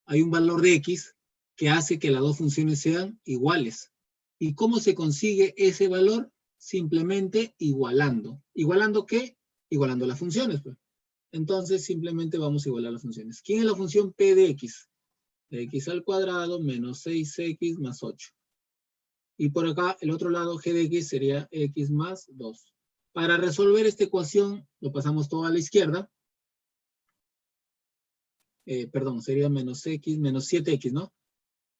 hay un valor de x que hace que las dos funciones sean iguales. ¿Y cómo se consigue ese valor? Simplemente igualando. ¿Igualando qué? Igualando las funciones, pues. Entonces, simplemente vamos a igualar las funciones. ¿Quién es la función p de x? X al cuadrado menos 6x más 8. Y por acá, el otro lado, g de x sería x más 2. Para resolver esta ecuación, lo pasamos todo a la izquierda. Perdón, sería menos x, menos 7x, ¿no?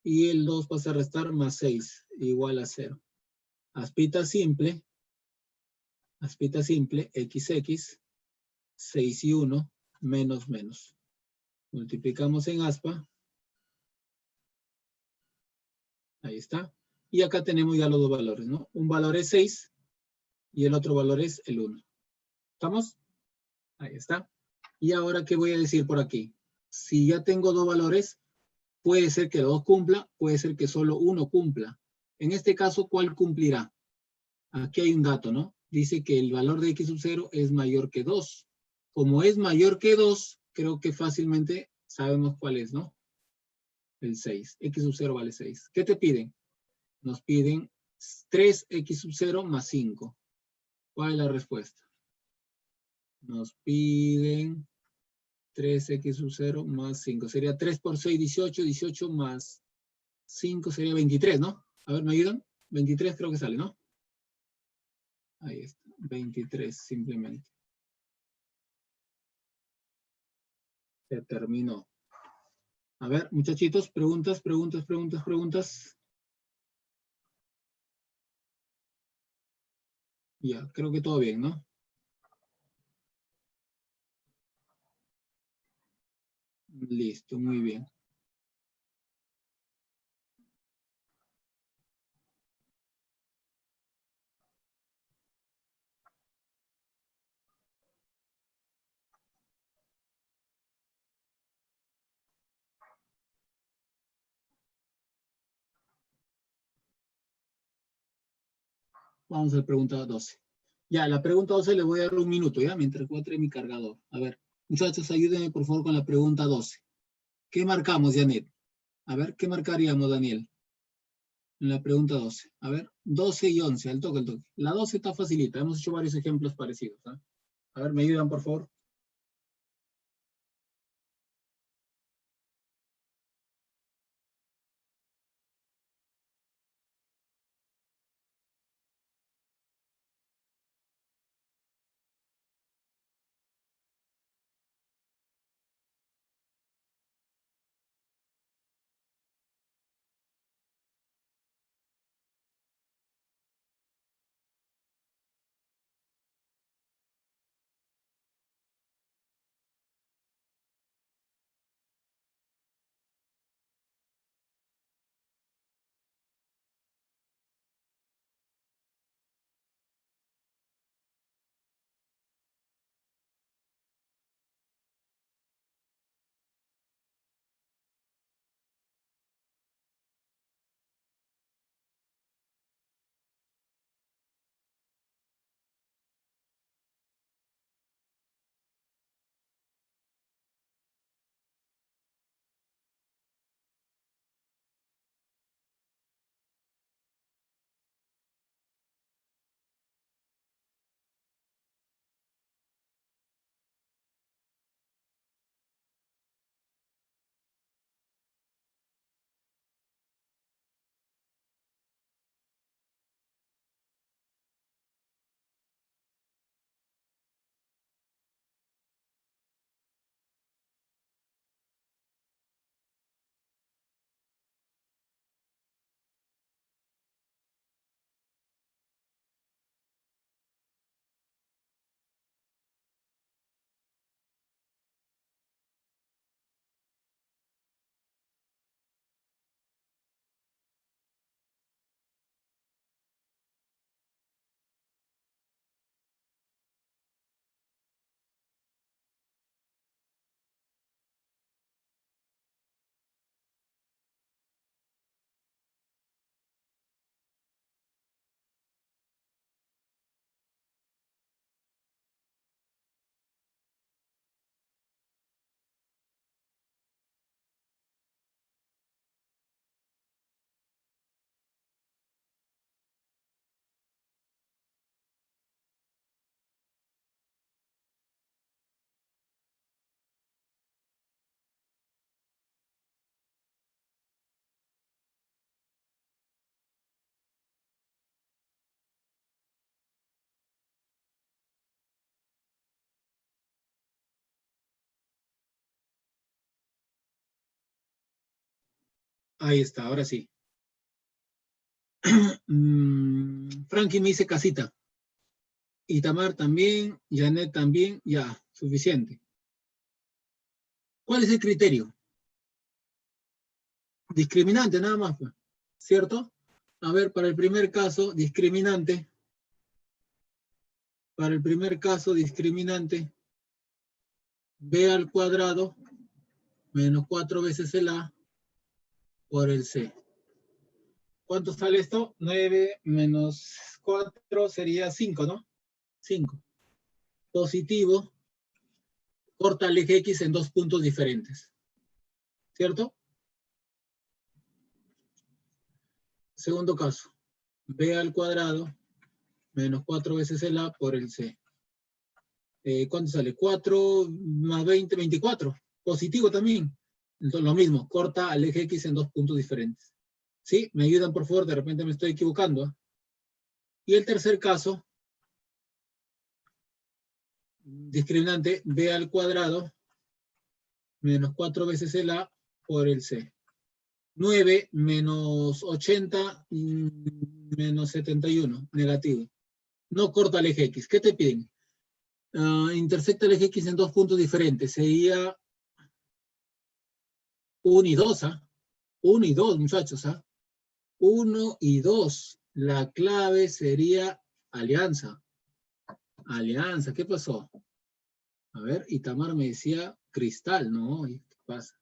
Y el 2 pasa a restar más 6, igual a 0. Aspita simple, xx, 6 y 1, menos, menos. Multiplicamos en aspa. Ahí está. Y acá tenemos ya los dos valores, ¿no? Un valor es 6 y el otro valor es el 1. ¿Estamos? Ahí está. Y ahora, ¿qué voy a decir por aquí? Si ya tengo dos valores, puede ser que los dos cumpla, puede ser que solo uno cumpla. En este caso, ¿cuál cumplirá? Aquí hay un dato, ¿no? Dice que el valor de x sub 0 es mayor que 2. Como es mayor que 2, creo que fácilmente sabemos cuál es, ¿no? El 6. X sub 0 vale 6. ¿Qué te piden? Nos piden 3x sub 0 más 5. ¿Cuál es la respuesta? Nos piden 3x sub 0 más 5. Sería 3 por 6, 18. 18 más 5 sería 23, ¿no? A ver, ¿me ayudan? 23 creo que sale, ¿no? Ahí está. 23 simplemente. Se terminó. A ver, muchachitos, preguntas. Ya, creo que todo bien, ¿no? Listo, muy bien. Vamos a la pregunta 12. Ya, la pregunta 12 le voy a dar un minuto, ¿ya? Mientras encuentre mi cargador. A ver, muchachos, ayúdenme por favor con la pregunta 12. ¿Qué marcamos, Janet? A ver, ¿qué marcaríamos, Daniel? En la pregunta 12. A ver, 12 y 11, al toque, al toque. La 12 está facilita, hemos hecho varios ejemplos parecidos. ¿Eh? A ver, ¿me ayudan, por favor? Ahí está, ahora sí. Frankie me dice casita. Itamar también, Janet también, ya, suficiente. ¿Cuál es el criterio? Discriminante, nada más, pues, ¿cierto? A ver, para el primer caso, discriminante. Para el primer caso, discriminante, B al cuadrado menos 4 veces el A por el C. ¿Cuánto sale esto? 9 menos 4 sería 5, ¿no? 5. Positivo, corta el eje X en dos puntos diferentes, ¿cierto? Segundo caso, B al cuadrado menos 4 veces el A por el C. ¿Cuánto sale? 4 más 20, 24. Positivo también. Entonces lo mismo, corta al eje X en dos puntos diferentes. ¿Sí? ¿Me ayudan, por favor? De repente me estoy equivocando. ¿Eh? Y el tercer caso, discriminante, B al cuadrado menos 4 veces el A por el C. 9 menos 80 menos 71, negativo. No corta el eje X. ¿Qué te piden? Intersecta el eje X en dos puntos diferentes. Sería 1 y 2, ¿ah? 1 y 2, muchachos, ¿ah? 1 y 2. La clave sería alianza. Alianza, ¿qué pasó? A ver, Itamar me decía cristal, ¿no? ¿Qué pasa?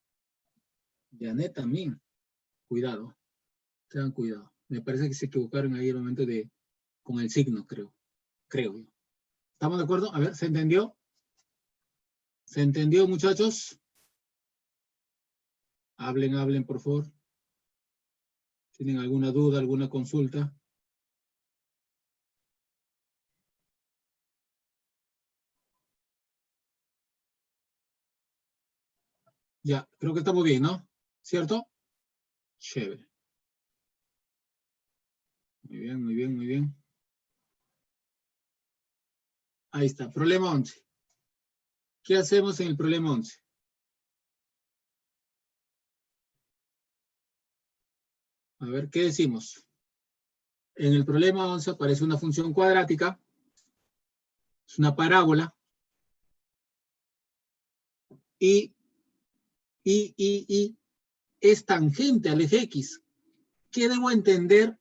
Janet también. Cuidado. Tengan cuidado. Me parece que se equivocaron ahí el momento de, con el signo, creo. Creo yo. ¿Estamos de acuerdo? A ver, ¿se entendió? ¿Se entendió, muchachos? Hablen, hablen, por favor. ¿Tienen alguna duda, alguna consulta? Ya, creo que estamos bien, ¿no? ¿Cierto? Chévere. Muy bien, muy bien, muy bien. Ahí está, problema 11. ¿Qué hacemos en el problema 11? A ver, ¿qué decimos? En el problema 11 aparece una función cuadrática, es una parábola, y es tangente al eje X. ¿Qué debo entender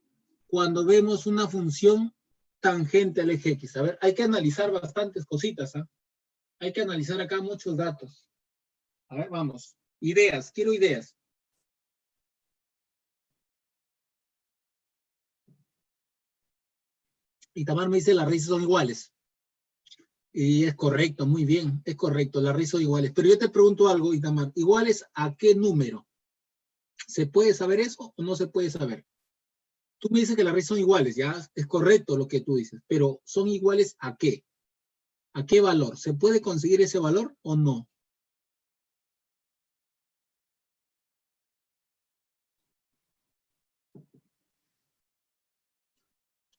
cuando vemos una función tangente al eje X? A ver, hay que analizar bastantes cositas, ¿eh? Hay que analizar acá muchos datos. A ver, vamos. Ideas, quiero ideas. Itamar me dice las raíces son iguales. Y es correcto, muy bien, es correcto, las raíces son iguales. Pero yo te pregunto algo, Itamar, ¿iguales a qué número? ¿Se puede saber eso o no se puede saber? Tú me dices que las raíces son iguales, ya es correcto lo que tú dices, pero ¿son iguales a qué? ¿A qué valor? ¿Se puede conseguir ese valor o no?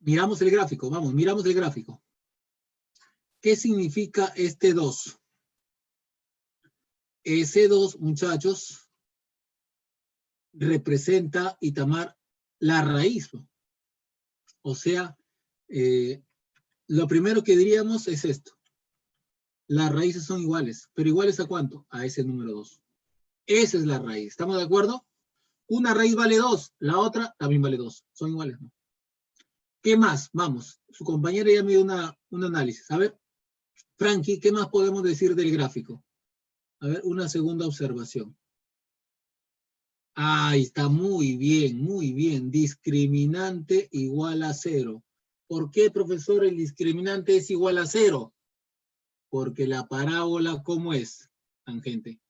Miramos el gráfico, vamos, miramos el gráfico. ¿Qué significa este 2? Ese 2, muchachos, representa, Itamar, la raíz. O sea, lo primero que diríamos es esto. Las raíces son iguales, pero ¿iguales a cuánto? A ese número 2. Esa es la raíz, ¿estamos de acuerdo? Una raíz vale 2, la otra también vale 2. Son iguales, ¿no? ¿Qué más? Vamos, su compañera ya me dio un análisis. A ver, Frankie, ¿qué más podemos decir del gráfico? A ver, una segunda observación. Ahí está, muy bien, muy bien. Discriminante igual a 0. ¿Por qué, profesor, el discriminante es igual a 0? Porque la parábola, ¿cómo es? Tangente.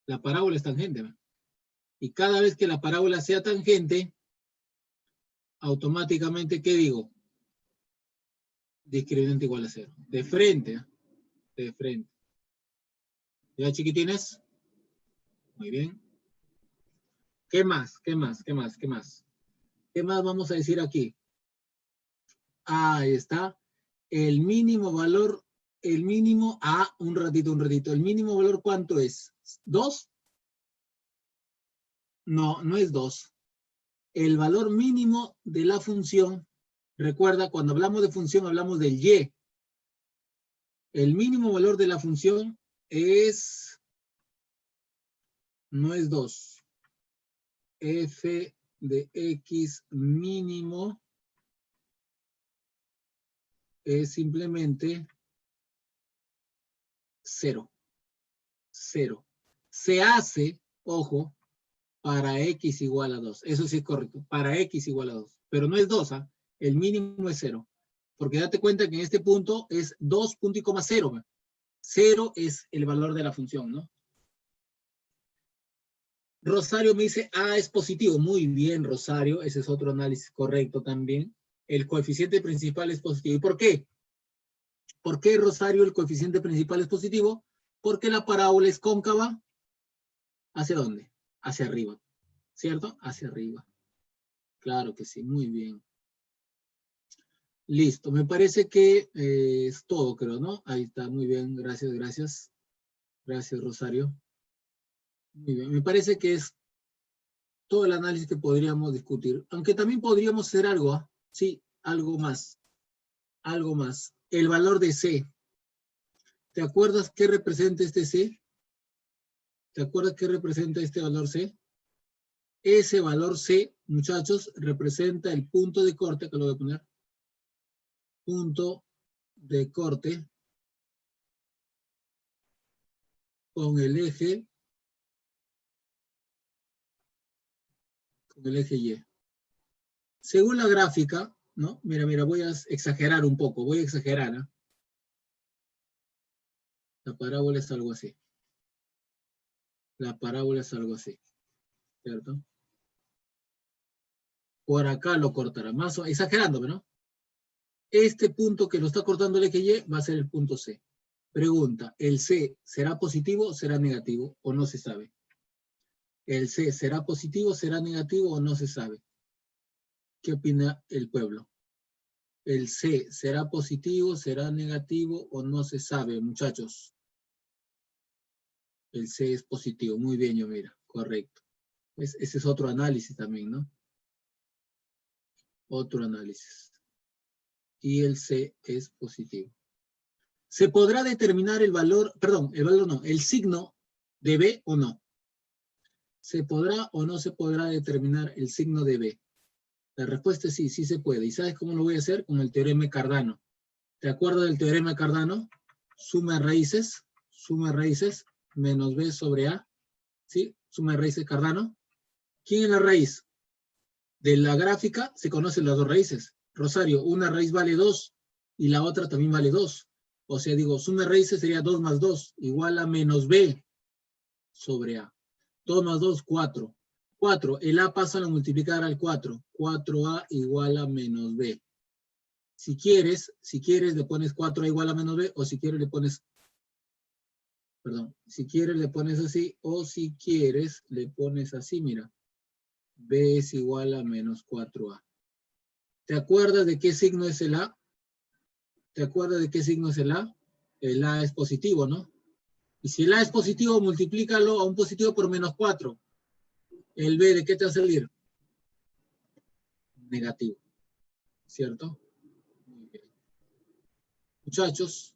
La parábola es tangente, ¿no? Y cada vez que la parábola sea tangente, automáticamente, ¿qué digo? Discriminante igual a 0. De frente, ¿eh? De frente. ¿Ya, chiquitines? Muy bien. ¿Qué más? ¿Qué más? ¿Qué más? ¿Qué más? ¿Qué más vamos a decir aquí? Ahí está. El mínimo valor, el mínimo, un ratito. ¿El mínimo valor cuánto es? ¿2? No, no es 2. El valor mínimo de la función, recuerda, cuando hablamos de función hablamos del y. El mínimo valor de la función no es 2. F de x mínimo es simplemente 0. 0. Se hace, ojo, para x igual a 2. Eso sí es correcto. Para x igual a 2. Pero no es 2, ¿ah? El mínimo es 0. Porque date cuenta que en este punto es 2 punto y coma 0. 0 es el valor de la función, ¿no? Rosario me dice A es positivo. Muy bien, Rosario. Ese es otro análisis correcto también. El coeficiente principal es positivo. ¿Y por qué? ¿Por qué, Rosario, el coeficiente principal es positivo? Porque la parábola es cóncava. ¿Hacia dónde? Hacia arriba. ¿Cierto? Hacia arriba. Claro que sí, muy bien. Listo, me parece que es todo, creo, ¿no? Ahí está, muy bien, gracias, gracias. Gracias, Rosario. Muy bien, me parece que es todo el análisis que podríamos discutir. Aunque también podríamos hacer algo, ¿ah? Sí, algo más. Algo más. El valor de C. ¿Te acuerdas qué representa este C? ¿Te acuerdas qué representa este valor C? Ese valor C, muchachos, representa el punto de corte, que lo voy a poner. Punto de corte con el eje Y. Según la gráfica, ¿no? Mira, voy a exagerar un poco, voy a exagerar, ¿eh? La parábola es algo así. La parábola es algo así, ¿cierto? Por acá lo cortará, más o exagerándome, ¿no? Este punto que lo está cortando el eje Y va a ser el punto C. Pregunta, ¿el C será positivo o será negativo? ¿O no se sabe? ¿El C será positivo, será negativo o no se sabe? ¿Qué opina el pueblo? ¿El C será positivo, será negativo o no se sabe, muchachos? El C es positivo. Muy bien, yo mira, correcto. Ese es otro análisis también, ¿no? Otro análisis. Y el C es positivo. ¿Se podrá determinar el valor, perdón, el valor no, el signo de B o no? ¿Se podrá o no se podrá determinar el signo de B? La respuesta es sí, sí se puede. ¿Y sabes cómo lo voy a hacer? Con el teorema de Cardano. ¿Te acuerdas del teorema de Cardano? Suma raíces, menos B sobre A. ¿Sí? Suma de raíces de Cardano. ¿Quién es la raíz? De la gráfica se conocen las dos raíces. Rosario, una raíz vale 2 y la otra también vale 2. O sea, digo, suma de raíces sería 2 más 2 igual a menos B sobre A. 2 más 2, 4. 4, el A pasa a multiplicar al 4. 4A igual a menos B. Si quieres, le pones 4A igual a menos B, o si quieres le pones, perdón, si quieres le pones así, o si quieres le pones así, mira. B es igual a menos 4A. ¿Te acuerdas de qué signo es el A? ¿Te acuerdas de qué signo es el A? El A es positivo, ¿no? Y si el A es positivo, multiplícalo a un positivo por menos 4. El B, ¿de qué te va a salir? Negativo, ¿cierto? Muy bien. Muchachos,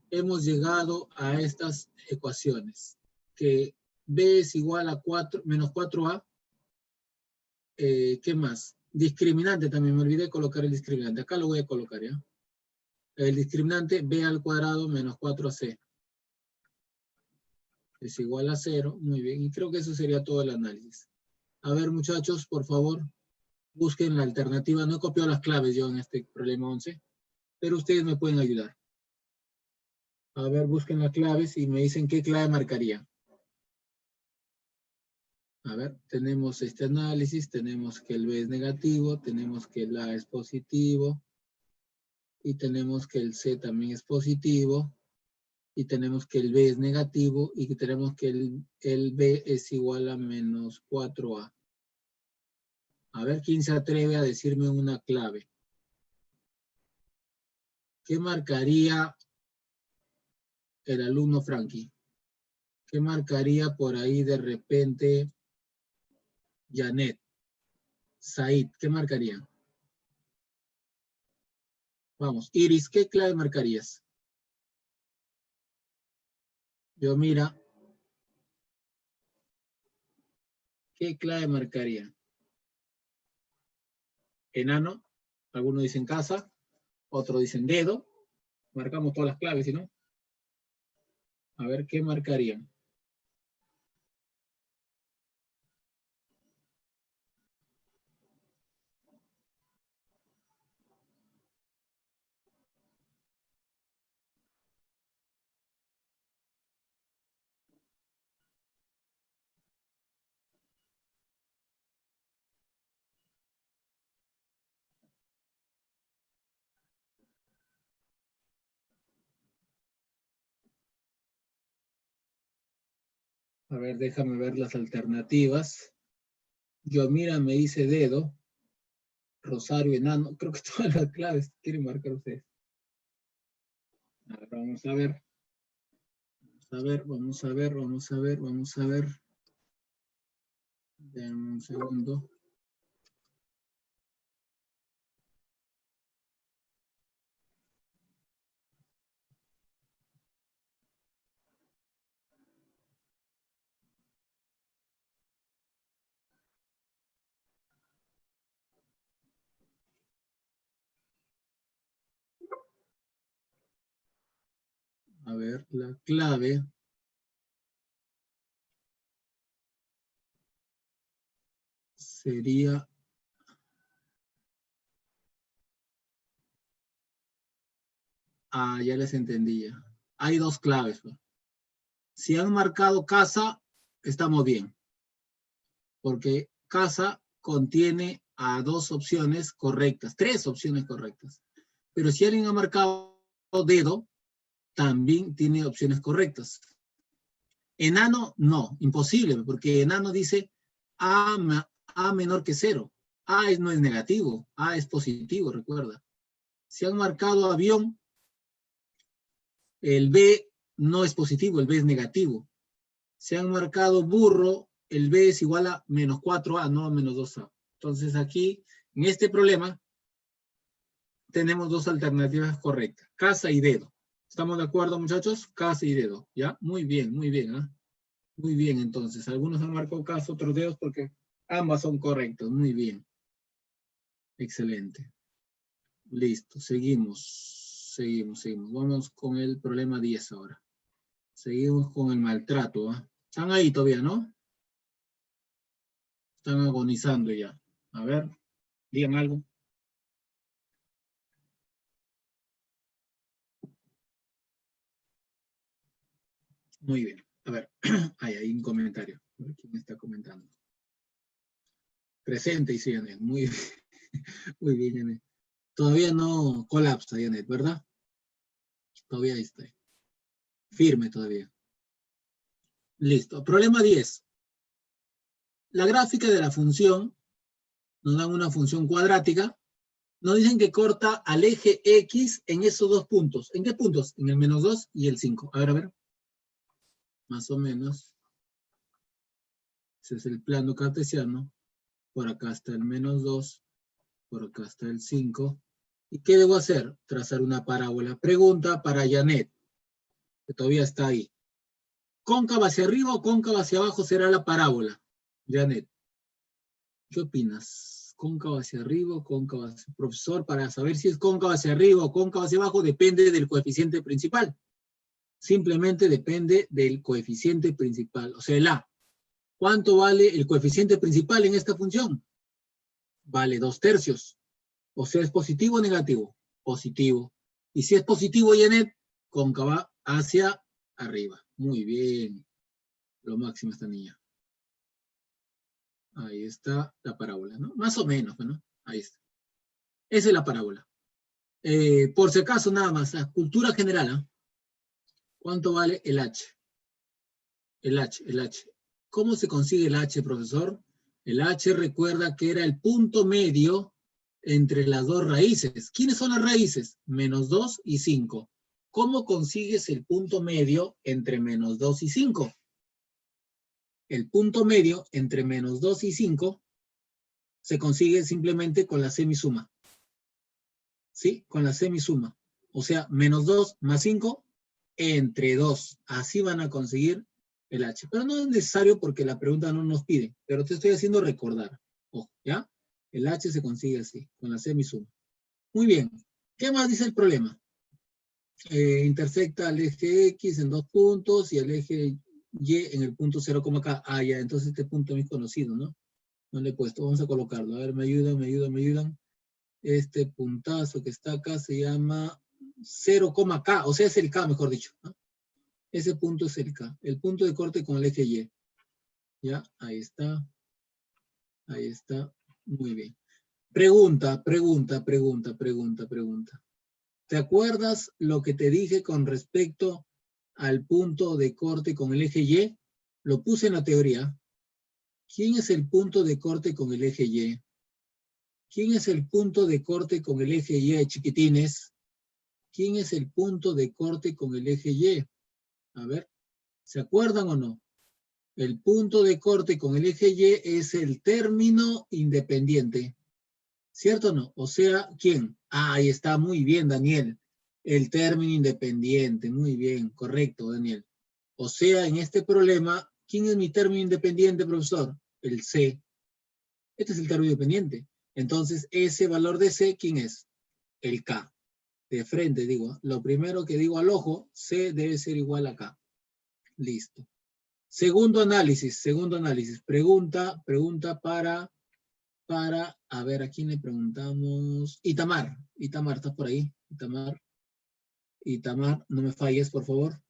hemos llegado a estas ecuaciones. Que B es igual a 4, menos 4A. ¿Qué más? Discriminante, también me olvidé colocar el discriminante. Acá lo voy a colocar, ¿ya? El discriminante B al cuadrado menos 4AC. Es igual a 0. Muy bien. Y creo que eso sería todo el análisis. A ver, muchachos, por favor, busquen la alternativa. No he copiado las claves yo en este problema 11, pero ustedes me pueden ayudar. A ver, busquen las claves y me dicen qué clave marcaría. A ver, tenemos este análisis, tenemos que el B es negativo, tenemos que el A es positivo, y tenemos que el C también es positivo, y tenemos que el B es negativo, y que tenemos que el B es igual a menos 4A. A ver, ¿quién se atreve a decirme una clave? ¿Qué marcaría el alumno Frankie? ¿Qué marcaría por ahí de repente Janet, Said, ¿qué marcarían? Vamos, Iris, ¿qué clave marcarías? Yo, mira, ¿qué clave marcaría? Enano, algunos dicen casa, otros dicen dedo. Marcamos todas las claves, ¿sí no? A ver, ¿qué marcarían? A ver, déjame ver las alternativas. Yo, mira, me dice dedo. Rosario, enano. Creo que todas las claves quieren marcar ustedes. A ver, vamos a ver. Vamos a ver. Denme un segundo. A ver, la clave sería... Ah, ya les entendí ya. Hay dos claves. Pues. Si han marcado casa, estamos bien. Porque casa contiene a dos opciones correctas, tres opciones correctas. Pero si alguien ha marcado dedo, también tiene opciones correctas. Enano, no, imposible, porque enano dice A menor que 0. No es negativo, A es positivo, recuerda. Si han marcado avión, el B no es positivo, el B es negativo. Si han marcado burro, el B es igual a menos 4A, no a menos 2A. Entonces aquí, en este problema, tenemos dos alternativas correctas, casa y dedo. ¿Estamos de acuerdo, muchachos? Casa y dedo, ¿ya? Muy bien, ¿eh? Muy bien, entonces. Algunos han marcado casa, otros dedos, porque ambas son correctas. Muy bien. Excelente. Listo, seguimos. Vamos con el problema 10 ahora. Seguimos con el maltrato. ¿eh? Están ahí todavía, ¿no? Están agonizando ya. A ver, digan algo. Muy bien. A ver, hay un comentario. A ver, ¿quién está comentando? Presente, dice Janet. Muy bien. Muy bien, Janet. Todavía no colapsa, Janet, ¿verdad? Todavía está. Firme todavía. Listo. Problema 10. La gráfica de la función, nos dan una función cuadrática, nos dicen que corta al eje X en esos dos puntos. ¿En qué puntos? En el menos 2 y el 5. A ver. Más o menos. Ese es el plano cartesiano. Por acá está el menos 2. Por acá está el 5. ¿Y qué debo hacer? Trazar una parábola. Pregunta para Janet, que todavía está ahí. ¿Cóncava hacia arriba o cóncava hacia abajo será la parábola? Janet, ¿qué opinas? ¿Cóncava hacia arriba o cóncava hacia... Profesor, para saber si es cóncava hacia arriba o cóncava hacia abajo depende del coeficiente principal. Simplemente depende del coeficiente principal, o sea, el A. ¿Cuánto vale el coeficiente principal en esta función? Vale 2/3. O sea, ¿es positivo o negativo? Positivo. Y si es positivo, Janet, cóncava hacia arriba. Muy bien. Lo máximo esta niña. Ahí está la parábola, ¿no? Más o menos, ¿no? Ahí está. Esa es la parábola. Por si acaso, nada más, la cultura general, ¿eh? ¿Cuánto vale el H? El H. ¿Cómo se consigue el H, profesor? El H recuerda que era el punto medio entre las dos raíces. ¿Quiénes son las raíces? Menos 2 y 5. ¿Cómo consigues el punto medio entre menos 2 y 5? El punto medio entre menos 2 y 5 se consigue simplemente con la semisuma. ¿Sí? Con la semisuma. O sea, menos 2 más 5 entre 2. Así van a conseguir el H. Pero no es necesario porque la pregunta no nos pide. Pero te estoy haciendo recordar. Ojo, ¿ya? El H se consigue así, con la semisuma. Muy bien. ¿Qué más dice el problema? Intersecta al eje X en 2 puntos y el eje Y en el punto 0, K. Ah, ya, entonces este punto es conocido, ¿no? No le he puesto. Vamos a colocarlo. A ver, me ayudan. Este puntazo que está acá se llama 0, K. O sea, es el K, mejor dicho, ¿no? Ese punto es el K. El punto de corte con el eje Y. Ya, ahí está. Ahí está. Muy bien. Pregunta. ¿Te acuerdas lo que te dije con respecto al punto de corte con el eje Y? Lo puse en la teoría. ¿Quién es el punto de corte con el eje Y? ¿Quién es el punto de corte con el eje Y, chiquitines? ¿Quién es el punto de corte con el eje Y? A ver, ¿se acuerdan o no? El punto de corte con el eje Y es el término independiente. ¿Cierto o no? O sea, ¿quién? Ah, ahí está, muy bien, Daniel. El término independiente, muy bien, correcto, Daniel. O sea, en este problema, ¿quién es mi término independiente, profesor? El C. Este es el término independiente. Entonces, ese valor de C, ¿quién es? El K. De frente, digo. Lo primero que digo al ojo, C debe ser igual a K. Listo. Segundo análisis. Pregunta para, a ver, ¿a quién le preguntamos? Itamar, ¿estás por ahí? Itamar, no me falles, por favor.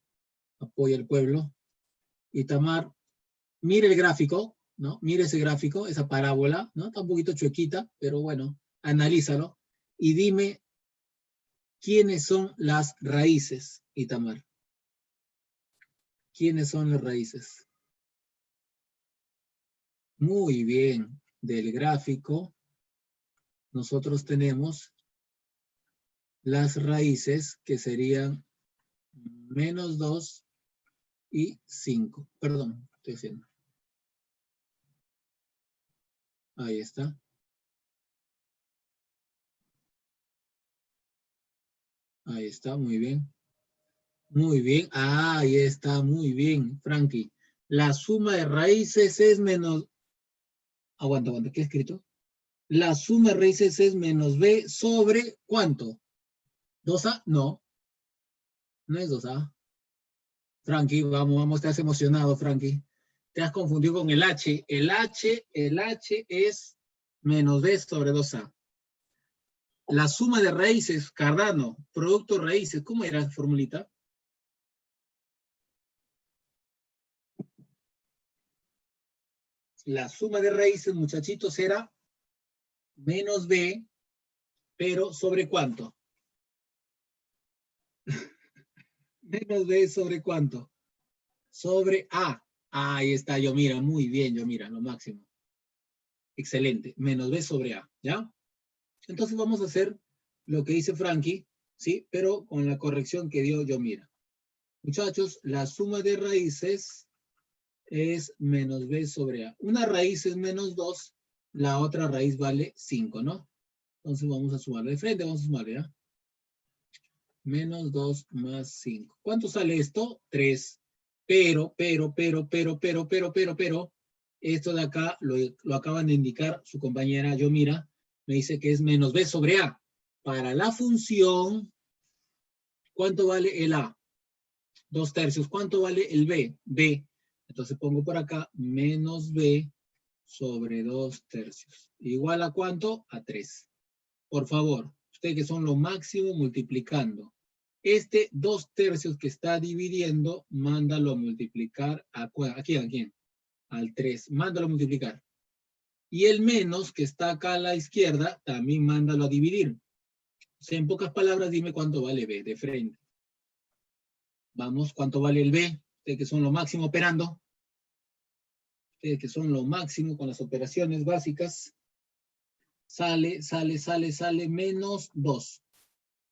Apoya al pueblo. Itamar, mire el gráfico, ¿no? Mire ese gráfico, esa parábola, ¿no? Está un poquito chuequita, pero bueno, analízalo. Y dime, ¿quiénes son las raíces, Itamar? ¿Quiénes son las raíces? Muy bien, del gráfico, nosotros tenemos las raíces que serían menos 2 y 5. Perdón, estoy haciendo. Ahí está. Ahí está, muy bien. Muy bien. Ah, ahí está, muy bien, Frankie. La suma de raíces es menos... Aguanta, ¿qué he escrito? La suma de raíces es menos b sobre ¿cuánto? ¿2a? No, no es 2a. Frankie, vamos, te has emocionado, Frankie. Te has confundido con el H. El H es menos b sobre 2a. La suma de raíces, Cardano, producto raíces, ¿cómo era la formulita? La suma de raíces, muchachitos, era menos b, pero ¿sobre cuánto? Menos b sobre cuánto? Sobre a. Ahí está, yo mira, muy bien, yo mira, lo máximo. Excelente, menos b sobre a, ¿ya? Entonces vamos a hacer lo que dice Frankie, ¿sí? Pero con la corrección que dio yo mira. Muchachos, la suma de raíces es menos b sobre a. Una raíz es menos 2, la otra raíz vale 5, ¿no? Entonces vamos a sumarle de frente, vamos a sumarle, ¿ya? Menos 2 más 5. ¿Cuánto sale esto? 3. Pero, esto de acá lo acaban de indicar su compañera Yomira, me dice que es menos b sobre a. Para la función, ¿cuánto vale el a? 2/3. ¿Cuánto vale el b? B. Entonces pongo por acá menos b sobre 2/3. ¿Igual a cuánto? A 3. Por favor, ustedes que son lo máximo multiplicando. Este 2/3 que está dividiendo, mándalo a multiplicar ¿a quién? Al 3. Mándalo a multiplicar. Y el menos que está acá a la izquierda, también mándalo a dividir. O sea, en pocas palabras, dime cuánto vale b de frente. Vamos, ¿cuánto vale el b? Ustedes que son lo máximo operando. Ustedes que son lo máximo con las operaciones básicas. Sale menos 2.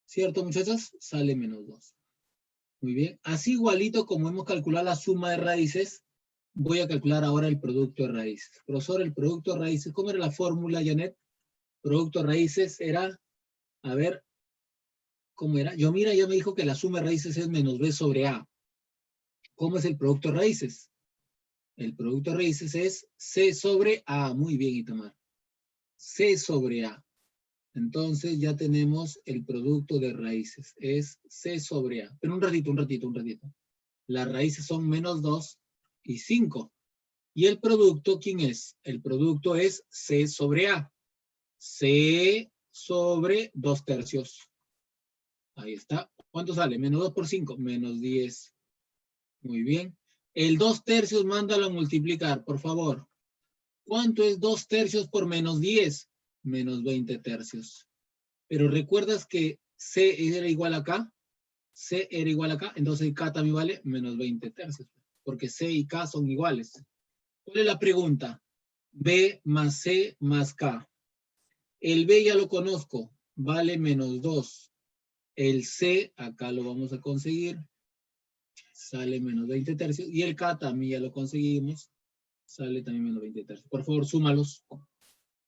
¿Cierto, muchachos? Sale menos 2. Muy bien. Así igualito como hemos calculado la suma de raíces, voy a calcular ahora el producto de raíces. Profesor, el producto de raíces, ¿cómo era la fórmula, Janet? Producto de raíces era, a ver, ¿cómo era? Yo mira, ya me dijo que la suma de raíces es menos b sobre a. ¿Cómo es el producto de raíces? El producto de raíces es c sobre a. Muy bien, Itamar. C sobre a. Entonces ya tenemos el producto de raíces. Es c sobre a. Pero un ratito. Las raíces son menos 2 y 5. ¿Y el producto quién es? El producto es c sobre a. C sobre 2 tercios. Ahí está. ¿Cuánto sale? Menos 2 por 5. Menos 10. Muy bien. El 2 tercios, mándalo a multiplicar, por favor. ¿Cuánto es 2 tercios por menos 10? Menos 20 tercios. Pero recuerdas que C era igual a K. C era igual a K. Entonces K también vale menos 20 tercios. Porque C y K son iguales. ¿Cuál es la pregunta? B más C más K. El B ya lo conozco. Vale menos 2. El C, acá lo vamos a conseguir. Sale menos 20 tercios. Y el K también ya lo conseguimos. Sale también menos 20 tercios. Por favor, súmalos.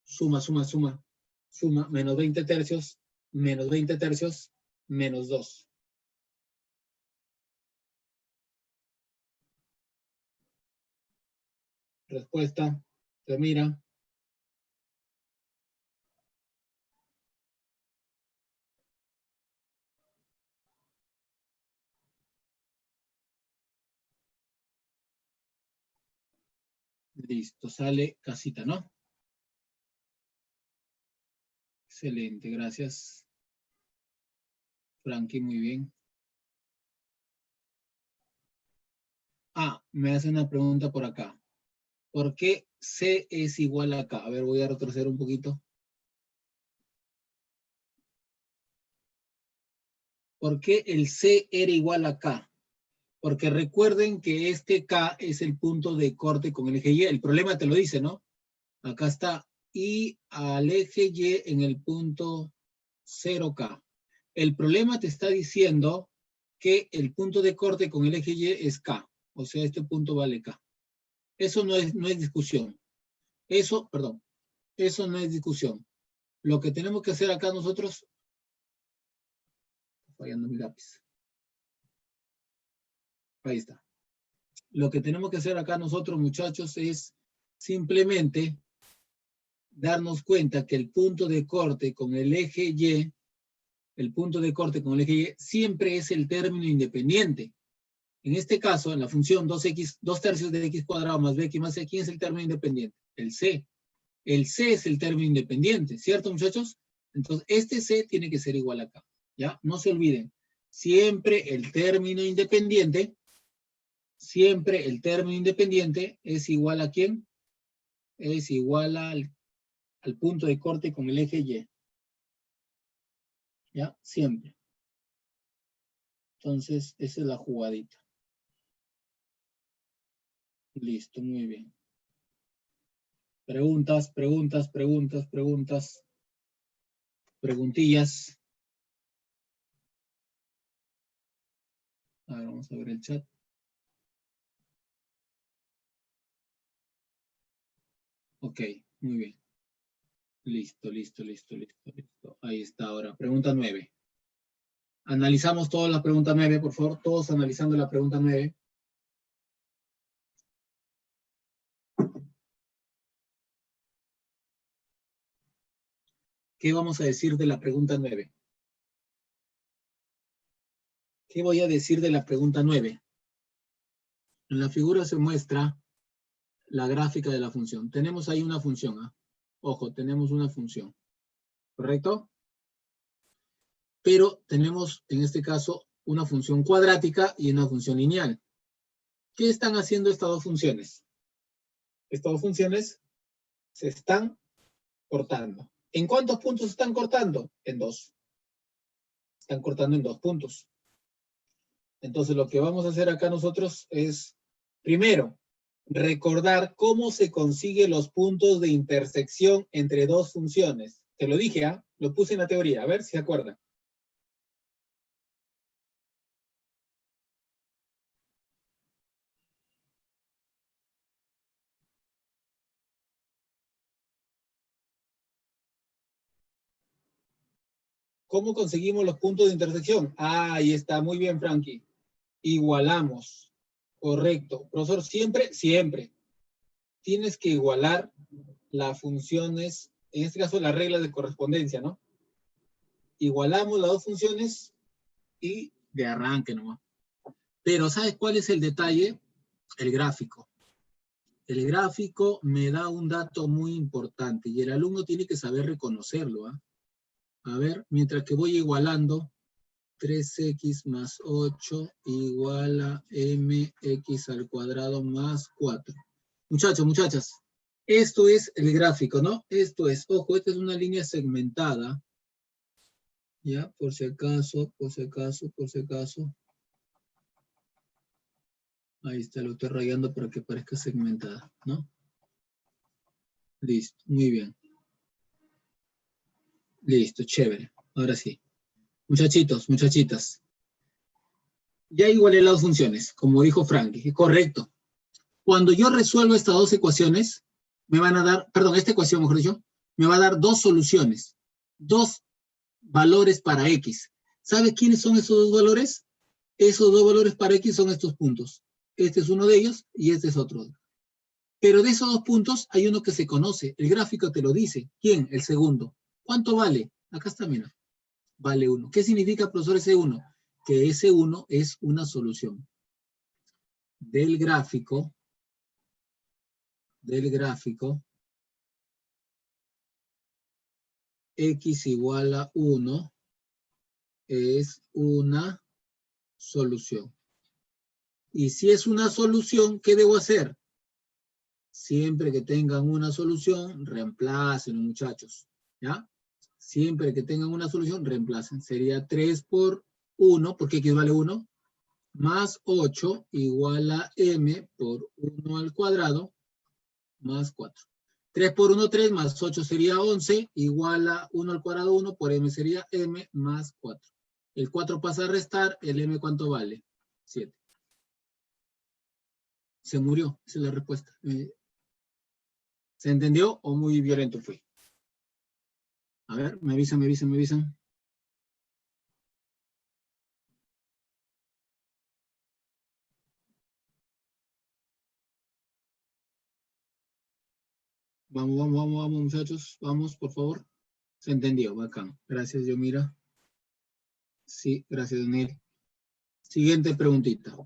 Suma. Suma. Menos 20 tercios. Menos 20 tercios. Menos 2. Respuesta. Se mira. Listo. Sale casita, ¿no? Excelente. Gracias. Frankie, muy bien. Ah, me hace una pregunta por acá. ¿Por qué C es igual a K? A ver, voy a retroceder un poquito. ¿Por qué el C era igual a K? Porque recuerden que este K es el punto de corte con el eje Y. El problema te lo dice, ¿no? Acá está. Y al eje Y en el punto 0K. El problema te está diciendo que el punto de corte con el eje Y es K. O sea, este punto vale K. Eso no es discusión. Eso no es discusión. Lo que tenemos que hacer acá nosotros, fallando mi lápiz. Ahí está. Lo que tenemos que hacer acá nosotros, muchachos, es simplemente darnos cuenta que el punto de corte con el eje Y, siempre es el término independiente. En este caso, en la función 2 tercios de x cuadrado más bx más c, ¿quién es el término independiente? El c. El c es el término independiente, ¿cierto, muchachos? Entonces, este c tiene que ser igual acá, ¿ya? No se olviden. Siempre el término independiente es igual a ¿quién? Es igual al punto de corte con el eje Y. ¿Ya? Siempre. Entonces, esa es la jugadita. Listo, muy bien. Preguntas. Preguntillas. A ver, vamos a ver el chat. Ok, muy bien. Listo. Ahí está ahora. Pregunta 9. Analizamos toda la pregunta 9, por favor. Todos analizando la pregunta 9. ¿Qué vamos a decir de la pregunta 9? ¿Qué voy a decir de la pregunta 9? En la figura se muestra la gráfica de la función. Tenemos ahí una función. ¿Ah? Ojo, tenemos una función. ¿Correcto? Pero tenemos, en este caso, una función cuadrática y una función lineal. ¿Qué están haciendo estas dos funciones? Estas dos funciones se están cortando. ¿En cuántos puntos se están cortando? En 2. Están cortando en 2 puntos. Entonces, lo que vamos a hacer acá nosotros es, primero, recordar cómo se consiguen los puntos de intersección entre dos funciones. Te lo dije, ¿ah? Lo puse en la teoría. A ver si se acuerdan. ¿Cómo conseguimos los puntos de intersección? Ah, ahí está, muy bien, Frankie. Igualamos. Correcto. Profesor, siempre tienes que igualar las funciones, en este caso las reglas de correspondencia, ¿no? Igualamos las dos funciones y de arranque nomás. Pero ¿sabes cuál es el detalle? El gráfico. El gráfico me da un dato muy importante y el alumno tiene que saber reconocerlo, ¿eh? A ver, mientras que voy igualando, 3x más 8 igual a mx al cuadrado más 4. Muchachos, muchachas, esto es el gráfico, ¿no? Esto es, ojo, esta es una línea segmentada. Ya, por si acaso. Ahí está, lo estoy rayando para que parezca segmentada, ¿no? Listo, muy bien. Listo, chévere. Ahora sí. Muchachitos, muchachitas. Ya igualé las funciones, como dijo Frankie. Correcto. Cuando yo resuelvo estas dos ecuaciones, me van a dar, perdón, esta ecuación, mejor dicho, me va a dar dos soluciones. Dos valores para X. ¿Sabe quiénes son esos dos valores? Esos dos valores para X son estos puntos. Este es uno de ellos y este es otro. Pero de esos dos puntos hay uno que se conoce. El gráfico te lo dice. ¿Quién? El segundo. ¿Cuánto vale? Acá está, mira. Vale 1. ¿Qué significa, profesor, ese 1? Que ese 1 es una solución del gráfico X igual a 1 es una solución. Y si es una solución, ¿qué debo hacer? Siempre que tengan una solución, reemplacen, muchachos. ¿Ya? Siempre que tengan una solución, reemplacen. Sería 3 por 1, porque X vale 1, más 8 igual a m por 1 al cuadrado, más 4. 3 por 1, 3, más 8 sería 11, igual a 1 al cuadrado, 1, por m sería m más 4. El 4 pasa a restar, el m ¿cuánto vale? 7. Se murió, esa es la respuesta. ¿Se entendió o muy violento fui? A ver, me avisan. Vamos, muchachos. Vamos, por favor. Se entendió, bacán. Gracias, Yomira. Sí, gracias, Daniel. Siguiente preguntita.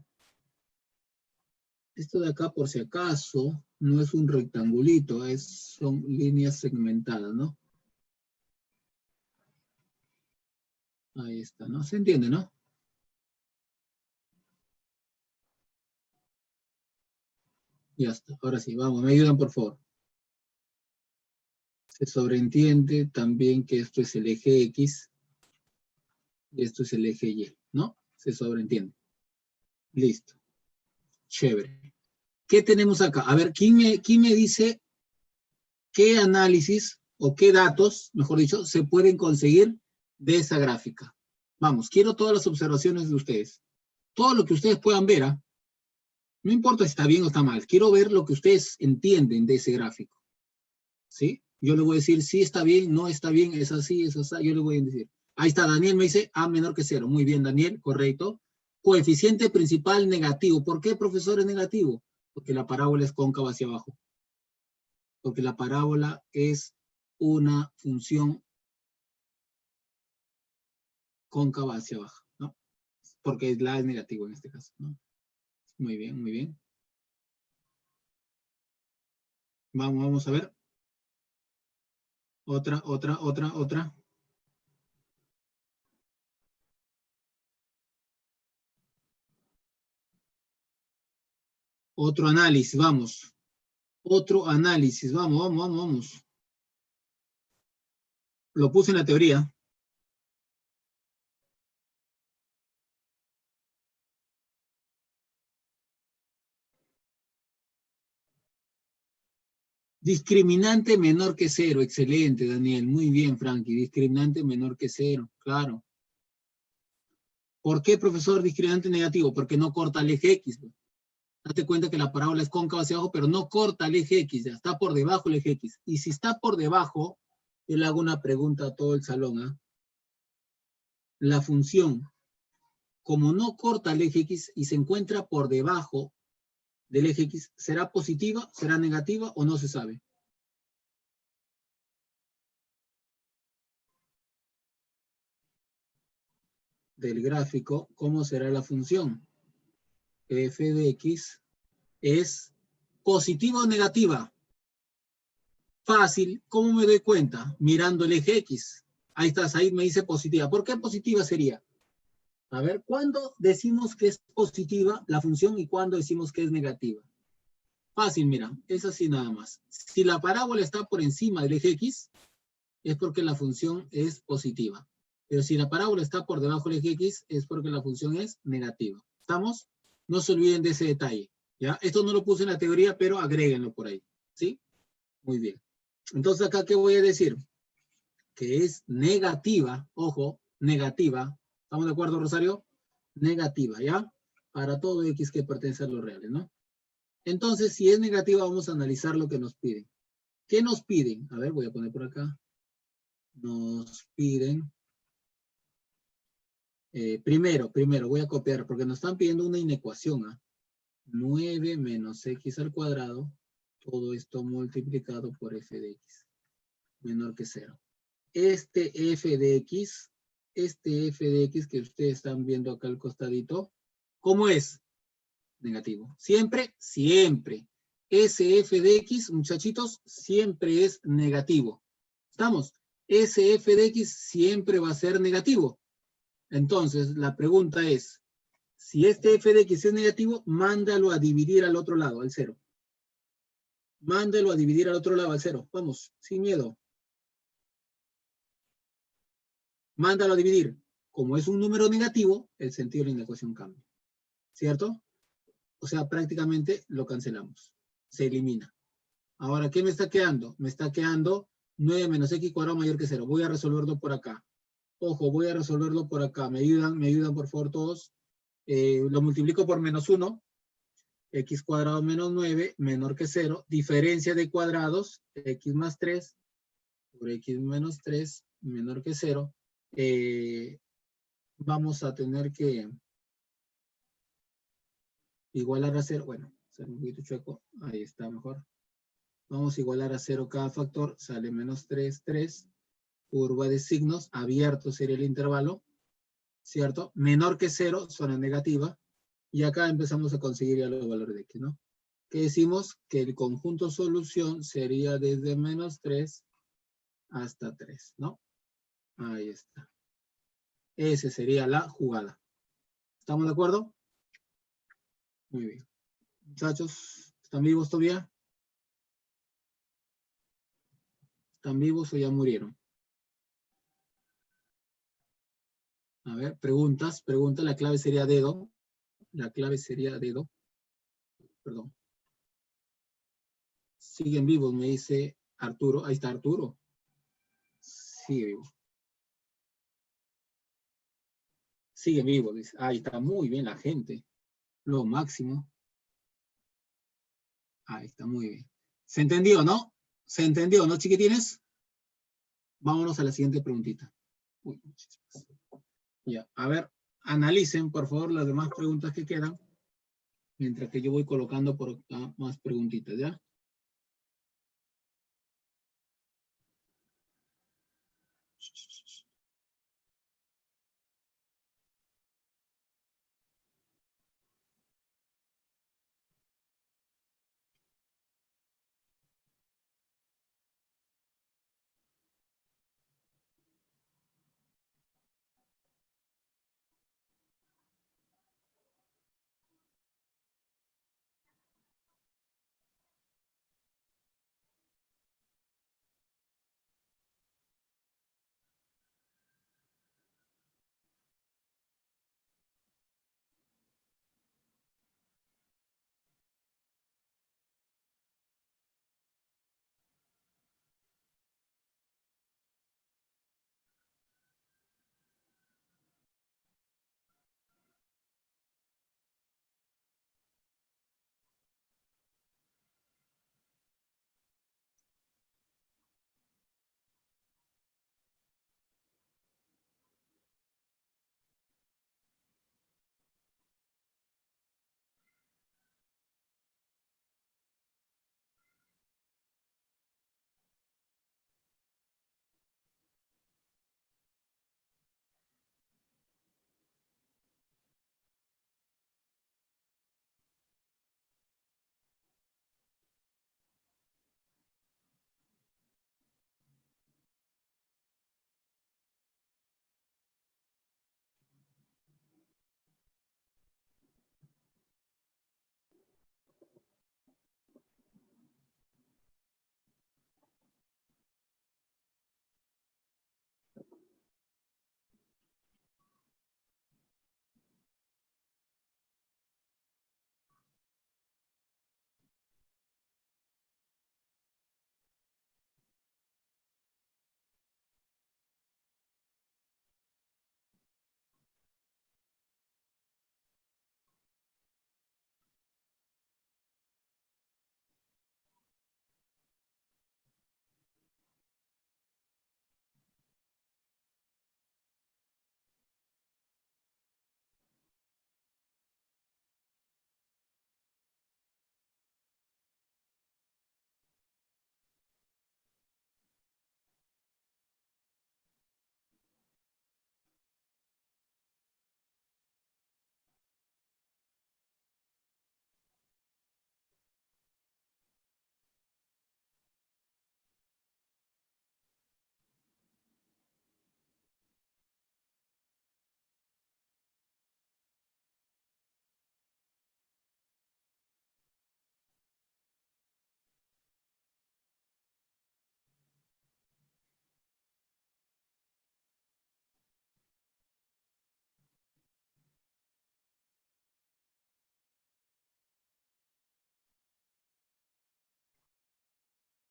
Esto de acá, por si acaso, no es un rectangulito, son líneas segmentadas, ¿no? Ahí está, ¿no? ¿Se entiende, no? Ya está, ahora sí, vamos, me ayudan, por favor. Se sobreentiende también que esto es el eje X y esto es el eje Y, ¿no? Se sobreentiende. Listo. Chévere. ¿Qué tenemos acá? A ver, ¿quién me dice qué análisis o qué datos, mejor dicho, se pueden conseguir de esa gráfica? Vamos, quiero todas las observaciones de ustedes. Todo lo que ustedes puedan ver, ¿ah? No importa si está bien o está mal. Quiero ver lo que ustedes entienden de ese gráfico. ¿Sí? Yo le voy a decir si está bien, no está bien, es así, es así. Yo le voy a decir. Ahí está, Daniel me dice A menor que 0. Muy bien, Daniel, correcto. Coeficiente principal negativo. ¿Por qué, profesor, es negativo? Porque la parábola es cóncava hacia abajo. Porque la parábola es una función cóncava hacia abajo, ¿no? Porque la es negativo en este caso, ¿no? Muy bien, muy bien. Vamos a ver. Otra. Otro análisis, vamos. Otro análisis, vamos. Lo puse en la teoría. Discriminante menor que 0. Excelente, Daniel. Muy bien, Frankie. Discriminante menor que 0. Claro. ¿Por qué, profesor, discriminante negativo? Porque no corta el eje X. Date cuenta que la parábola es cóncava hacia abajo, pero no corta el eje X. Ya está por debajo el eje X. Y si está por debajo, yo le hago una pregunta a todo el salón. ¿Ah? la función, como no corta el eje X y se encuentra por debajo del eje X, ¿será positiva, será negativa o no se sabe? Del gráfico, ¿cómo será la función? F de X es positiva o negativa. Fácil, ¿cómo me doy cuenta? Mirando el eje X. Ahí está, ahí me dice positiva. ¿Por qué positiva sería? A ver, ¿cuándo decimos que es positiva la función y cuándo decimos que es negativa? Fácil, mira, es así nada más. Si la parábola está por encima del eje X, es porque la función es positiva. Pero si la parábola está por debajo del eje X, es porque la función es negativa. ¿Estamos? No se olviden de ese detalle. ¿Ya? Esto no lo puse en la teoría, pero agréguenlo por ahí. ¿Sí? Muy bien. Entonces, acá, ¿qué voy a decir? Que es negativa, ojo, negativa. ¿Estamos de acuerdo, Rosario? Negativa, ¿ya? Para todo X que pertenece a los reales, ¿no? Entonces, si es negativa, vamos a analizar lo que nos piden. ¿Qué nos piden? A ver, voy a poner por acá. Nos piden. Primero, voy a copiar, porque nos están pidiendo una inecuación. 9 menos x al cuadrado, todo esto multiplicado por f de x, menor que 0. Este f de x que ustedes están viendo acá al costadito, ¿cómo es? Negativo. Siempre, siempre. Ese f de x, muchachitos, siempre es negativo. ¿Estamos? Ese f de x siempre va a ser negativo. Entonces, la pregunta es, si este f de x es negativo, mándalo a dividir al otro lado, al 0. Mándalo a dividir al otro lado, al 0. Vamos, sin miedo. Mándalo a dividir. Como es un número negativo, el sentido de la ecuación cambia. ¿Cierto? O sea, prácticamente lo cancelamos. Se elimina. Ahora, ¿qué me está quedando? Me está quedando 9 menos x cuadrado mayor que 0. Voy a resolverlo por acá. Ojo, voy a resolverlo por acá. ¿Me ayudan por favor todos? Lo multiplico por menos 1. X cuadrado menos 9 menor que 0. Diferencia de cuadrados. X más 3 por x menos 3 menor que 0. Vamos a tener que igualar a 0. Bueno, sale un poquito chueco. Ahí está mejor. Vamos a igualar a 0 cada factor. Sale menos 3, 3. Curva de signos. Abierto sería el intervalo. ¿Cierto? Menor que 0, zona negativa. Y acá empezamos a conseguir ya los valores de x, ¿no? Que decimos que el conjunto solución sería desde menos 3 hasta 3, ¿no? Ahí está. Esa sería la jugada. ¿Estamos de acuerdo? Muy bien. Muchachos, ¿están vivos todavía? ¿Están vivos o ya murieron? A ver, preguntas. La clave sería dedo. La clave sería dedo. Perdón. Siguen vivos, me dice Arturo. Ahí está Arturo. Sigue vivo. Sigue vivo, dice. Ahí está muy bien la gente. Lo máximo. Ahí está muy bien. ¿Se entendió, no? ¿Se entendió, no, chiquitines? Vámonos a la siguiente preguntita. Uy, muchísimas. Ya, a ver, analicen, por favor, las demás preguntas que quedan, mientras que yo voy colocando por acá más preguntitas, ¿ya?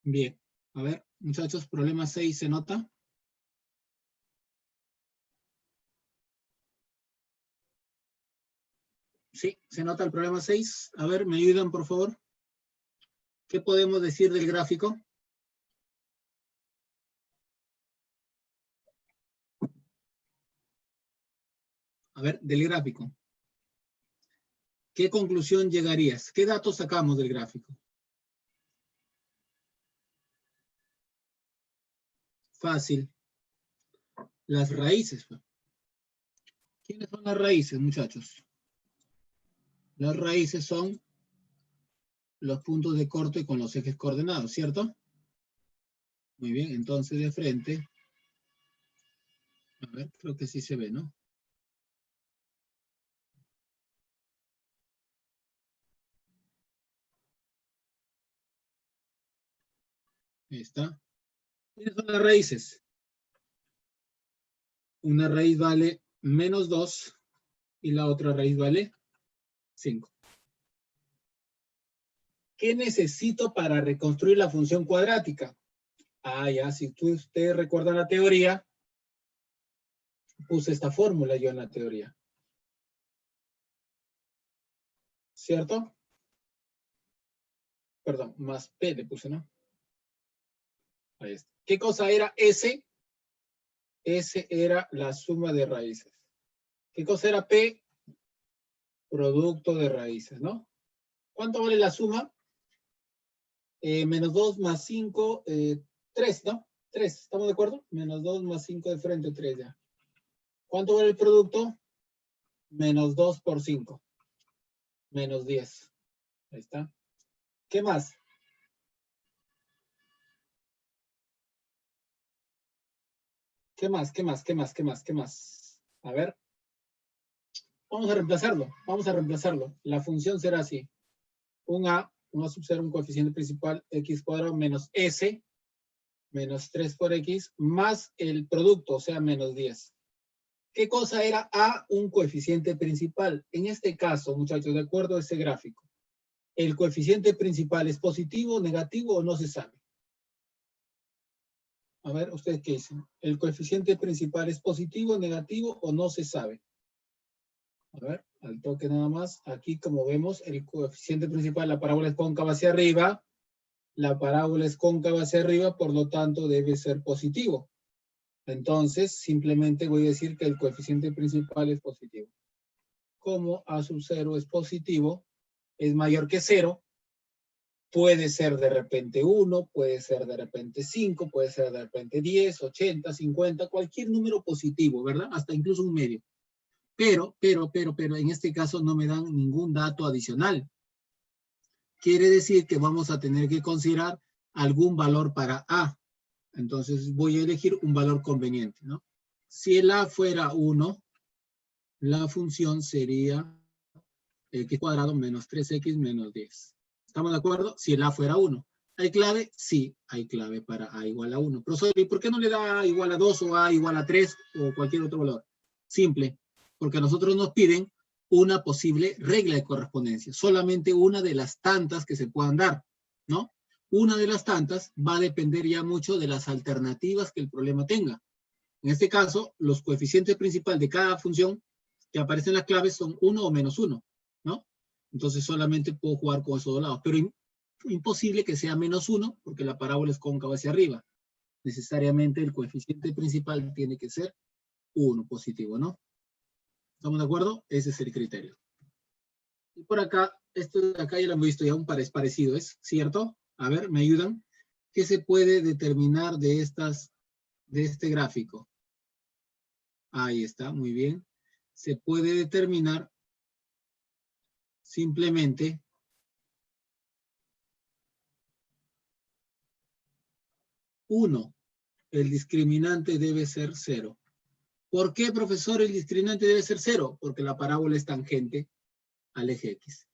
Bien. A ver, muchachos, problema 6, ¿se nota? Sí, se nota el problema 6. A ver, ¿me ayudan, por favor? ¿Qué podemos decir del gráfico? A ver, del gráfico. ¿Qué conclusión llegarías? ¿Qué datos sacamos del gráfico? Fácil. Las raíces. ¿Quiénes son las raíces, muchachos? Las raíces son los puntos de corte con los ejes coordenados, ¿cierto? Muy bien, entonces de frente. A ver, creo que sí se ve, ¿no? Ahí está. ¿Quiénes son las raíces? Una raíz vale menos 2 y la otra raíz vale 5. ¿Qué necesito para reconstruir la función cuadrática? Ah, ya, si ustedes recuerdan la teoría, puse esta fórmula yo en la teoría. ¿Cierto? Perdón, más P le puse, ¿no? Ahí está. ¿Qué cosa era S? S era la suma de raíces. ¿Qué cosa era P? Producto de raíces, ¿no? ¿Cuánto vale la suma? Menos 2 más 5, 3, ¿no? 3, ¿estamos de acuerdo? Menos 2 más 5 de frente, 3 ya. ¿Cuánto vale el producto? Menos 2 por 5. Menos 10. Ahí está. ¿Qué más? ¿Qué más? ¿Qué más? ¿Qué más? ¿Qué más? ¿Qué más? A ver. Vamos a reemplazarlo. Vamos a reemplazarlo. La función será así. Un A, un A sub 0, un coeficiente principal, x cuadrado menos S, menos 3 por x, más el producto, o sea, menos 10. ¿Qué cosa era A? Un coeficiente principal. En este caso, muchachos, de acuerdo a ese gráfico, ¿el coeficiente principal es positivo, negativo o no se sabe? A ver, ¿ustedes qué dicen? ¿El coeficiente principal es positivo, negativo o no se sabe? A ver, al toque nada más. Aquí, como vemos, el coeficiente principal, la parábola es cóncava hacia arriba. La parábola es cóncava hacia arriba, por lo tanto, debe ser positivo. Entonces, simplemente voy a decir que el coeficiente principal es positivo. Como A sub 0 es positivo, es mayor que 0, puede ser de repente 1, puede ser de repente 5, puede ser de repente 10, 80, 50, cualquier número positivo, ¿verdad? Hasta incluso un medio. Pero, en este caso no me dan ningún dato adicional. Quiere decir que vamos a tener que considerar algún valor para A. Entonces voy a elegir un valor conveniente, ¿no? Si el A fuera 1, la función sería x cuadrado menos 3x menos 10. ¿Estamos de acuerdo? Si el A fuera 1. ¿Hay clave? Sí, hay clave para A igual a 1. Profesor, ¿y por qué no le da A igual a 2 o A igual a 3 o cualquier otro valor? Simple, porque a nosotros nos piden una posible regla de correspondencia, solamente una de las tantas que se puedan dar, ¿no? Una de las tantas va a depender ya mucho de las alternativas que el problema tenga. En este caso, los coeficientes principales de cada función que aparecen en las claves son 1 o menos 1, ¿no? Entonces solamente puedo jugar con esos dos lados, pero imposible que sea menos 1 porque la parábola es cóncava hacia arriba. Necesariamente el coeficiente principal tiene que ser 1 positivo, ¿no? ¿Estamos de acuerdo? Ese es el criterio. Y por acá, esto de acá ya lo hemos visto, ya un parecido, ¿es cierto? A ver, ¿me ayudan? ¿Qué se puede determinar de este gráfico? Ahí está, muy bien. Se puede determinar simplemente uno, el discriminante debe ser 0. ¿Por qué, profesor, el discriminante debe ser 0? Porque la parábola es tangente al eje X.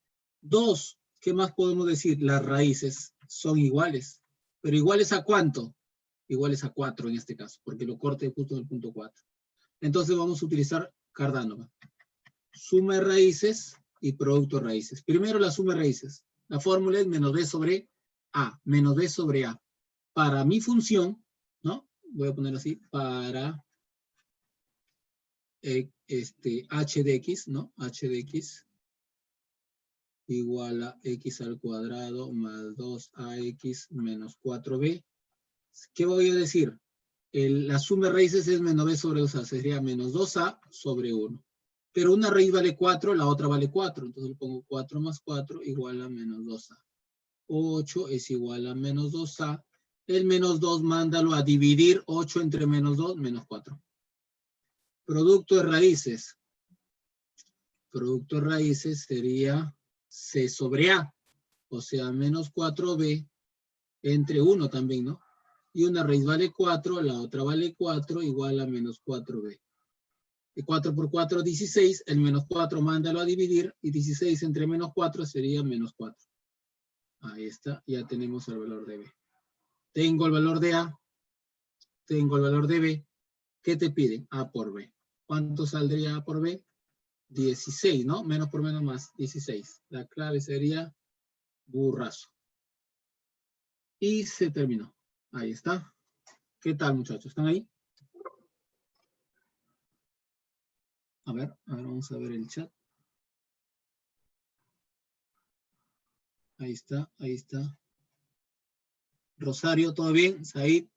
2, ¿qué más podemos decir? Las raíces son iguales. ¿Pero iguales a cuánto? Iguales a 4 en este caso, porque lo corte justo en el punto 4. Entonces vamos a utilizar Cardánova. Suma de raíces y producto de raíces. Primero la suma de raíces. La fórmula es menos b sobre a, menos b sobre a. para mi función, ¿no? Voy a poner así, para h de x, ¿no? h de x igual a x al cuadrado más 2ax menos 4b. ¿Qué voy a decir? La suma de raíces es menos b sobre 2a, sería menos 2a sobre 1. Pero una raíz vale 4, la otra vale 4. Entonces le pongo 4 más 4 igual a menos 2a. 8 es igual a menos 2a. El menos 2 mándalo a dividir 8 entre menos 2, menos 4. Producto de raíces. Producto de raíces sería c sobre a. O sea, menos 4b entre 1 también, ¿no? Y una raíz vale 4, la otra vale 4, igual a menos 4b. Y 4 por 4, 16. El menos 4 mándalo a dividir. Y 16 entre menos 4 sería menos 4. Ahí está. Ya tenemos el valor de b. Tengo el valor de a. Tengo el valor de b. ¿Qué te piden? A por b. ¿Cuánto saldría a por b? 16, ¿no? Menos por menos más. 16. La clave sería burrazo. Y se terminó. Ahí está. ¿Qué tal, muchachos? ¿Están ahí? A ver, vamos a ver el chat. Ahí está, ahí está. Rosario, ¿todo bien? Said.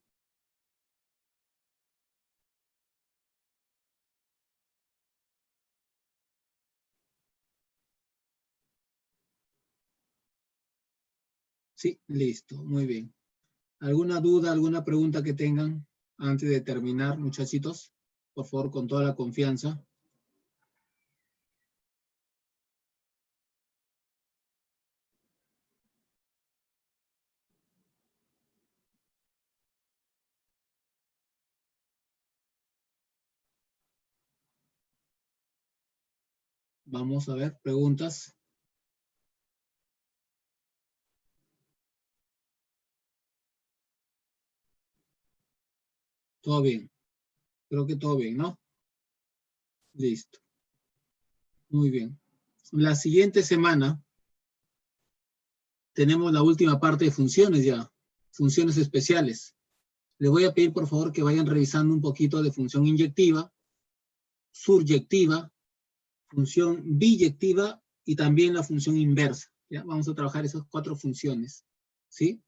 Sí, listo, muy bien. ¿Alguna duda, alguna pregunta que tengan antes de terminar, muchachitos? Por favor, con toda la confianza. Vamos a ver, preguntas. Todo bien. Creo que todo bien, ¿no? Listo. Muy bien. La siguiente semana tenemos la última parte de funciones ya. Funciones especiales. Les voy a pedir, por favor, que vayan revisando un poquito de función inyectiva, suryectiva, función biyectiva y también la función inversa. ¿Ya? Vamos a trabajar esas 4 funciones. ¿Sí?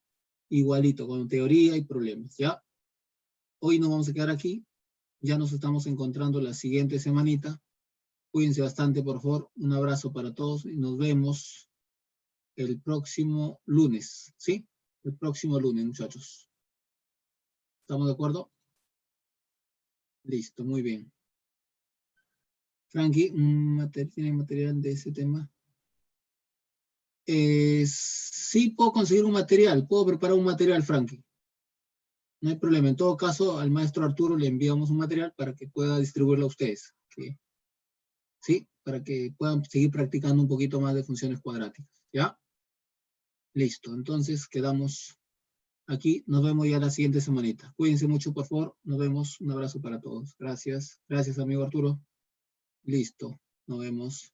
Igualito, con teoría y problemas. ¿Ya? Hoy nos vamos a quedar aquí. Ya nos estamos encontrando la siguiente semanita. Cuídense bastante, por favor. Un abrazo para todos y nos vemos el próximo lunes. ¿Sí? El próximo lunes, muchachos. ¿Estamos de acuerdo? Listo, muy bien. Frankie, ¿tiene material de ese tema? Sí puedo conseguir un material, puedo preparar un material, Frankie. No hay problema. En todo caso, al maestro Arturo le enviamos un material para que pueda distribuirlo a ustedes. ¿Sí? Para que puedan seguir practicando un poquito más de funciones cuadráticas. ¿Ya? Listo. Entonces, quedamos aquí. Nos vemos ya la siguiente semanita. Cuídense mucho, por favor. Nos vemos. Un abrazo para todos. Gracias. Gracias, amigo Arturo. Listo. Nos vemos.